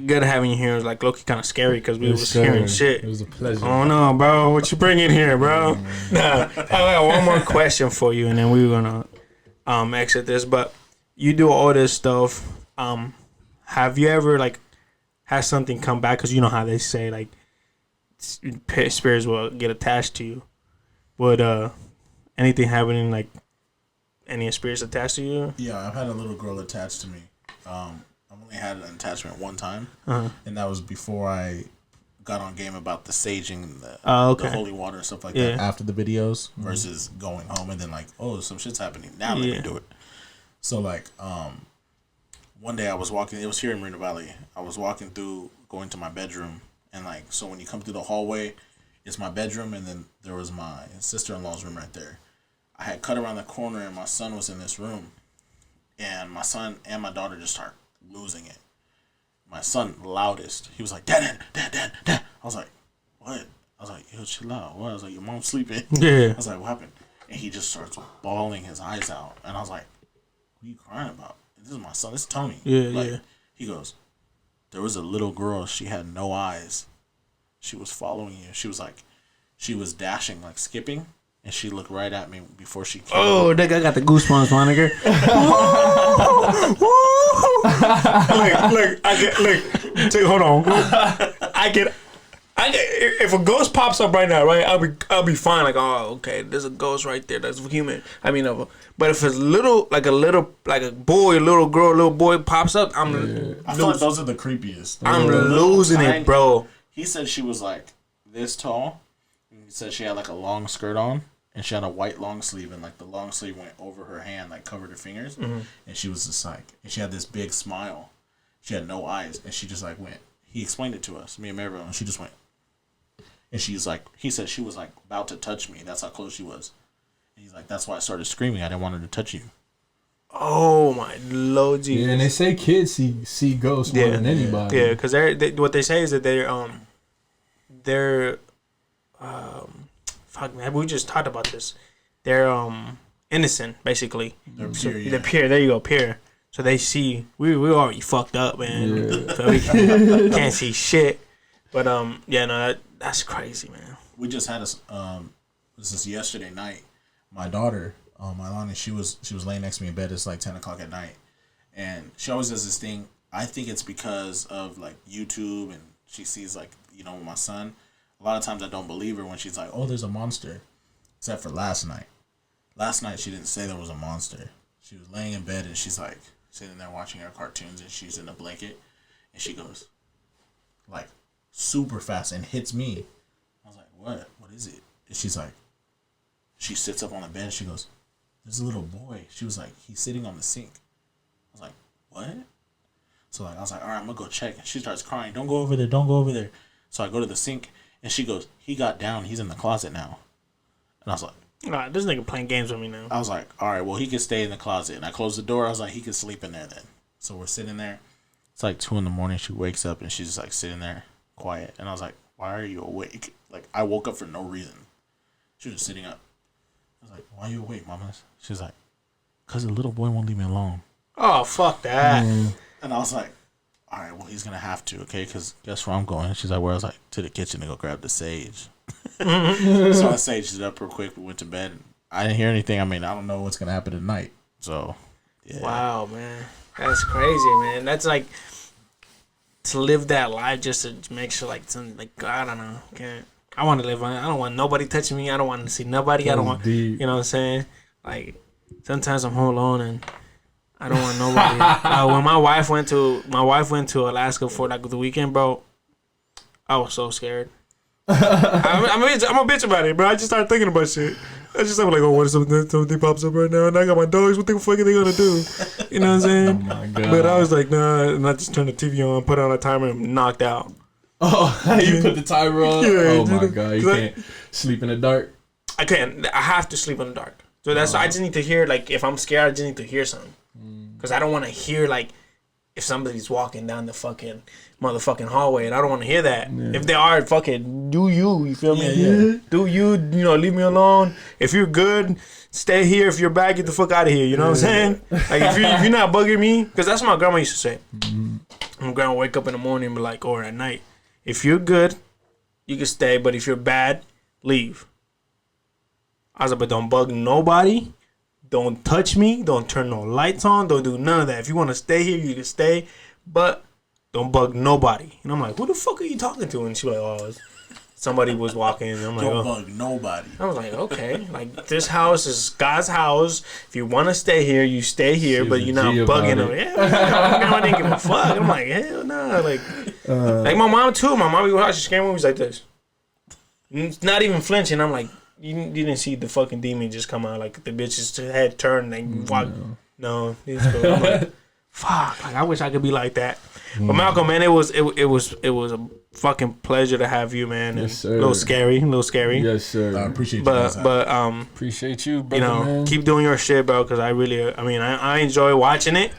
good having you here. It was like low-key kind of scary because we was hearing shit. It was a pleasure. Oh no, bro, what you bring in here, bro? Nah, I got one more question for you, and then we were gonna exit this. But you do all this stuff. Have you ever had something come back? Because you know how they say spirits will get attached to you. Would anything happening any spirits attached to you? Yeah, I've had a little girl attached to me. I've only had an attachment one time, and that was before I got on game about the saging and the holy water and stuff like that after the videos versus going home and then some shit's happening now. Let me do it. So one day I was walking. It was here in Marina Valley. I was walking through, going to my bedroom, and so when you come through the hallway, it's my bedroom, and then there was my sister-in-law's room right there. I had cut around the corner, and my son was in this room, and my son and my daughter just start losing it. My son, loudest, he was like, Dad. I was like, what? I was like, yo, chill out. What? I was like, your mom's sleeping. Yeah. I was like, what happened? And he just starts bawling his eyes out, and I was like, what are you crying about? This is my son. This is Tony. Yeah. He goes, there was a little girl. She had no eyes. She was following you. She was dashing, skipping, and she looked right at me before she came. Oh, I got the goosebumps, my nigga. Hold on. I get. If a ghost pops up right now, right, I'll be fine. Okay, there's a ghost right there. That's human. I mean, but if it's little boy, little girl, little boy pops up, I feel like those are the creepiest. I'm losing it, bro. He said she was this tall. And he said she had a long skirt on, and she had a white long sleeve, and the long sleeve went over her hand, covered her fingers, and she was just and she had this big smile. She had no eyes, and she just went. He explained it to us, me and Maribel, and she just went. And she's he said she was about to touch me. That's how close she was. And he's that's why I started screaming. I didn't want her to touch you. Oh my Lord Jesus! Yeah, and they say kids see ghosts more than anybody. Yeah, because what they say is that they're fuck man, we just talked about this. They're innocent basically. They're pure. They're pure. There you go, pure. So they see we already fucked up, man. Yeah. So we can't see shit. But that's crazy, man. We just had this is yesterday night. My daughter, Milani, she was laying next to me in bed. It's 10 o'clock at night, and she always does this thing. I think it's because of YouTube, and she sees my son. A lot of times I don't believe her when she's oh, there's a monster. Except for last night, Last night she didn't say there was a monster. She was laying in bed and she's like sitting there watching her cartoons and she's in a blanket and she goes like super fast and hits me. I was like, what? What is it? And she's like, she sits up on the bed and she goes, there's a little boy. She was like, he's sitting on the sink. I was like, what? So like I was like, all right, I'm gonna go check. And she starts crying, don't go over there, don't go over there. So I go to the sink and she goes, he got down, he's in the closet now. And I was like, nah, this nigga playing games with me now. I was like, all right, well, he can stay in the closet. And I closed the door. I was like, he can sleep in there then. So we're sitting there. It's like 2 a.m. She wakes up and she's just like sitting there quiet. And I was like, why are you awake? Like, I woke up for no reason. She was just sitting up. I was like, why are you awake, mama? She was like, because the little boy won't leave me alone. Oh, fuck that. And I was like, all right, well, he's going to have to, okay? Because guess where I'm going? She's like, where? I was like, to the kitchen to go grab the sage. So I saged it up real quick. We went to bed. I didn't hear anything. I mean, I don't know what's going to happen tonight. So, yeah. Wow, man. That's crazy, man. That's like to live that life just to make sure, like, some, like I don't know. I want to live on it. I don't want nobody touching me. I don't want to see nobody. I don't want, deep. you know what I'm saying? Like, sometimes I'm home alone and I don't want nobody. When my wife went to Alaska for like the weekend, bro, I was so scared. I'm a bitch about it, bro. I just started thinking about shit. I'm like, oh, what if something pops up right now? And I got my dogs. What the fuck are they gonna do? You know what I'm saying? Oh my God. But I was like, nah. And I just turned the TV on, put on a timer, and knocked out. Oh, you put the timer on? Yeah, oh my God. You can't sleep in the dark? I can't. I have to sleep in the dark. So that's I just need to hear, like, if I'm scared, I just need to hear something. Because I don't want to hear, like, if somebody's walking down the fucking motherfucking hallway, and I don't want to hear that. Yeah. If they are, fucking do you feel me? Yeah. Do you leave me alone. If you're good, stay here. If you're bad, get the fuck out of here. You know what I'm saying? Like, if you're not bugging me, because that's what my grandma used to say. My grandma wake up in the morning and be like, or at night, if you're good, you can stay, but if you're bad, leave. I was like, but don't bug nobody. Don't touch me. Don't turn no lights on. Don't do none of that. If you want to stay here, you can stay. But don't bug nobody. And I'm like, who the fuck are you talking to? And she was like, oh, somebody was walking. And I'm like, don't bug nobody. I was like, okay. Like, this house is God's house. If you want to stay here, you stay here. But you're not bugging them. Yeah, I didn't give a fuck. I'm like, hell no. Like my mom, too. My mom, she scared movies like this. Not even flinching. I'm like, you didn't see the fucking demon just come out, like the bitch's head turned and walk. No, I'm like, fuck. Like, I wish I could be like that. But Malcolm, man, it was a fucking pleasure to have you, man. Yes, sir. A little scary. Yes, sir. I appreciate you. But appreciate you, brother, man. Keep doing your shit, bro. Because I enjoy watching it.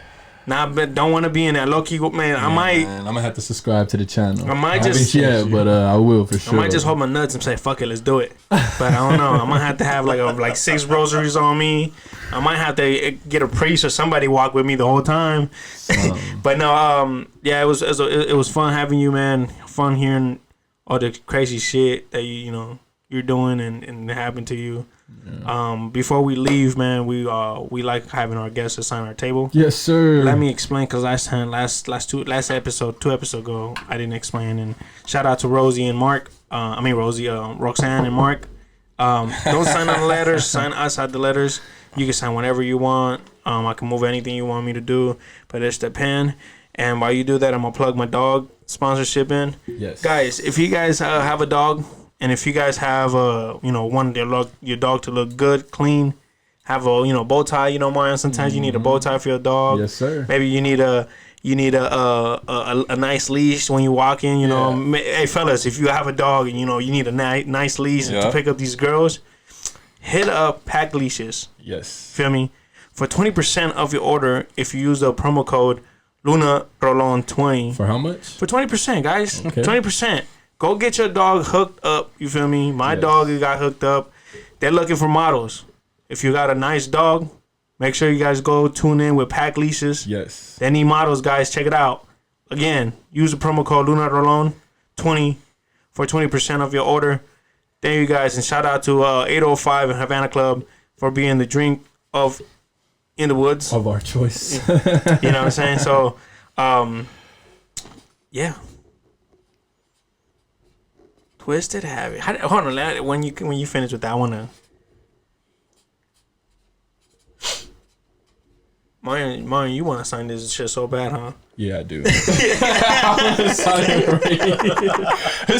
Don't want to be in that low key, man. I'm gonna have to subscribe to the channel. I might just but I will for sure. I might just hold my nuts and say, fuck it, let's do it. But I don't know. I might have to have like 6 rosaries on me. I might have to get a priest or somebody walk with me the whole time. But no, yeah, it was fun having you, man. Fun hearing all the crazy shit that you're doing and happened to you. Yeah. Before we leave, man, we like having our guests assign our table. Yes, sir. Let me explain, because last episode, 2 episodes ago, I didn't explain. And shout out to Rosie and Mark. Roxanne and Mark. Don't sign on the letters. Sign outside the letters. You can sign whenever you want. I can move anything you want me to do, but it's the pen. And while you do that, I'm gonna plug my dog sponsorship in. Yes, guys. If you guys have a dog. And if you guys have want your dog to look good, clean, have a bow tie, Mario. Sometimes you need a bow tie for your dog. Yes, sir. Maybe you need a nice leash when you walk in. Hey fellas, if you have a dog and you need a nice leash to pick up these girls, hit up Pack Leashes. Yes. Feel me? For 20% of your order, if you use the promo code LunaRolon20. For how much? For 20%, guys. Okay. 20%. Go get your dog hooked up. You feel me? My dog got hooked up. They're looking for models. If you got a nice dog, make sure you guys go tune in with Pack Leashes. Yes. They need models, guys. Check it out. Again, use the promo code LunaRolon20 for 20% of your order. Thank you guys. And shout out to 805 and Havana Club for being the drink of In the Woods. Of our choice. You know what I'm saying? So, yeah. Twisted Habit. Hold on, when you finish with that, I wanna. Mario, you want to sign this shit so bad, huh? Yeah, I do. This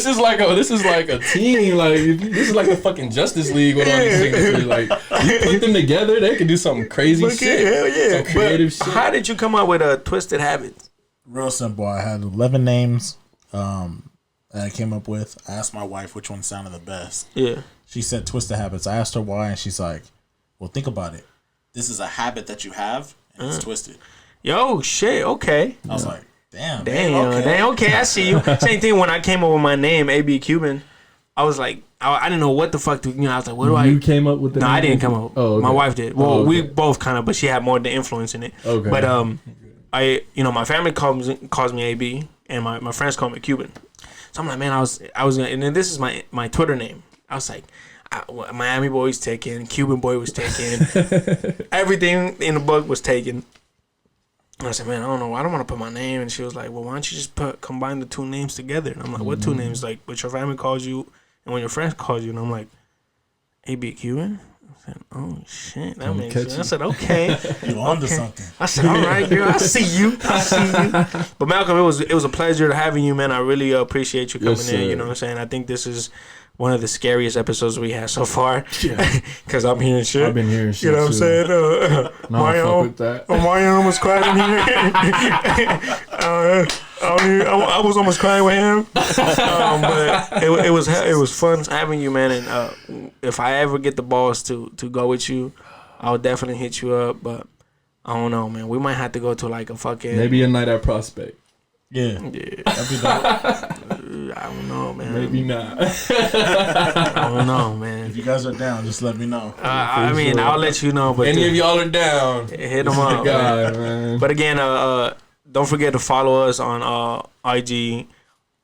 is like a team. Like this is like the fucking Justice League with all these signatures. Like you put them together, they can do some crazy shit. Hell yeah, some creative shit. How did you come up with Twisted Habits? Real simple. I had 11 names that I came up with. I asked my wife which one sounded the best. Yeah. She said Twisted Habits. I asked her why, and she's like, well, think about it. This is a habit that you have, and it's twisted. Yo, shit, okay. I was like, damn, Okay, I see you. Same thing when I came up with my name, AB Cuban. I was like, I didn't know what the fuck to, I was like, what do I? You came up with the No, name? I didn't come up. Oh, okay. My wife did. Well, we both kind of, but she had more of the influence in it. Okay. But my family calls me AB, and my friends call me Cuban. So I'm like, man, I was gonna, and then this is my Twitter name. I was like, Miami boy was taken, Cuban boy was taken, everything in the book was taken. And I said, man, I don't know, I don't want to put my name. And she was like, well, why don't you just combine the two names together? And I'm like, what two names? Like, what your family calls you and when your friends calls you. And I'm like, AB Cuban? I said, oh shit, that makes sense. I said, okay. You onto something. I said, all right, girl, I see you. But Malcolm, it was a pleasure having you, man. I really appreciate you coming in. You know what I'm saying? I think this is one of the scariest episodes we had so far. Yeah. Because I'm hearing shit. I've been hearing shit. You know what I'm saying? Mario almost cried in here. I was almost crying with him. But it was fun having you, man. And if I ever get the balls to go with you, I'll definitely hit you up. But I don't know, man. We might have to go to like a fucking maybe a night at Prospect. Yeah. That'd be dope. I don't know, man. Maybe not. I don't know, man. If you guys are down, just let me know. I mean, I'll let you know. But any of y'all are down, hit them up. Man. But again, don't forget to follow us on IG,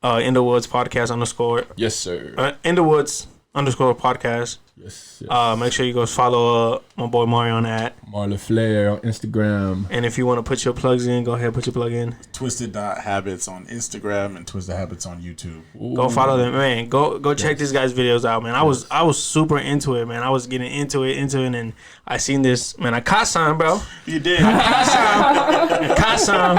In the Woods Podcast _ Yes, sir. In the Woods _ Podcast. Yes. Make sure you go follow my boy Mario on that. Marla Flair on Instagram. And if you want to put your plugs in, go ahead, put your plug in. Twisted.habits on Instagram and Twisted Habits on YouTube. Ooh. Go follow them, man. Go check this guy's videos out, man. I was super into it, man. I was getting into it, and I seen this, man. I caught some, bro. You did. Caught some.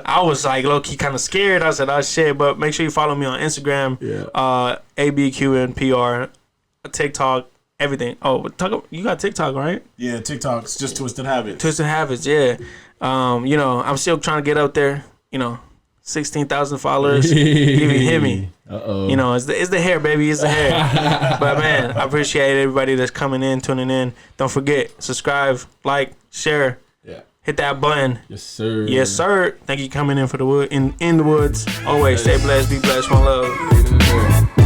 I was like low key kind of scared. I said, oh shit. But make sure you follow me on Instagram. Yeah. ABQNPR, TikTok. Everything. Oh, you got TikTok, right? Yeah, TikTok's just Twisted Habits. Twisted Habits, yeah. I'm still trying to get out there. 16,000 followers. Even hit me. Uh-oh. It's the hair, baby. It's the hair. But man, I appreciate everybody that's coming in, tuning in. Don't forget, subscribe, like, share. Yeah. Hit that button. Yes, sir. Yes, sir. Thank you for coming in for the wood in the woods. Always stay blessed, be blessed, one love.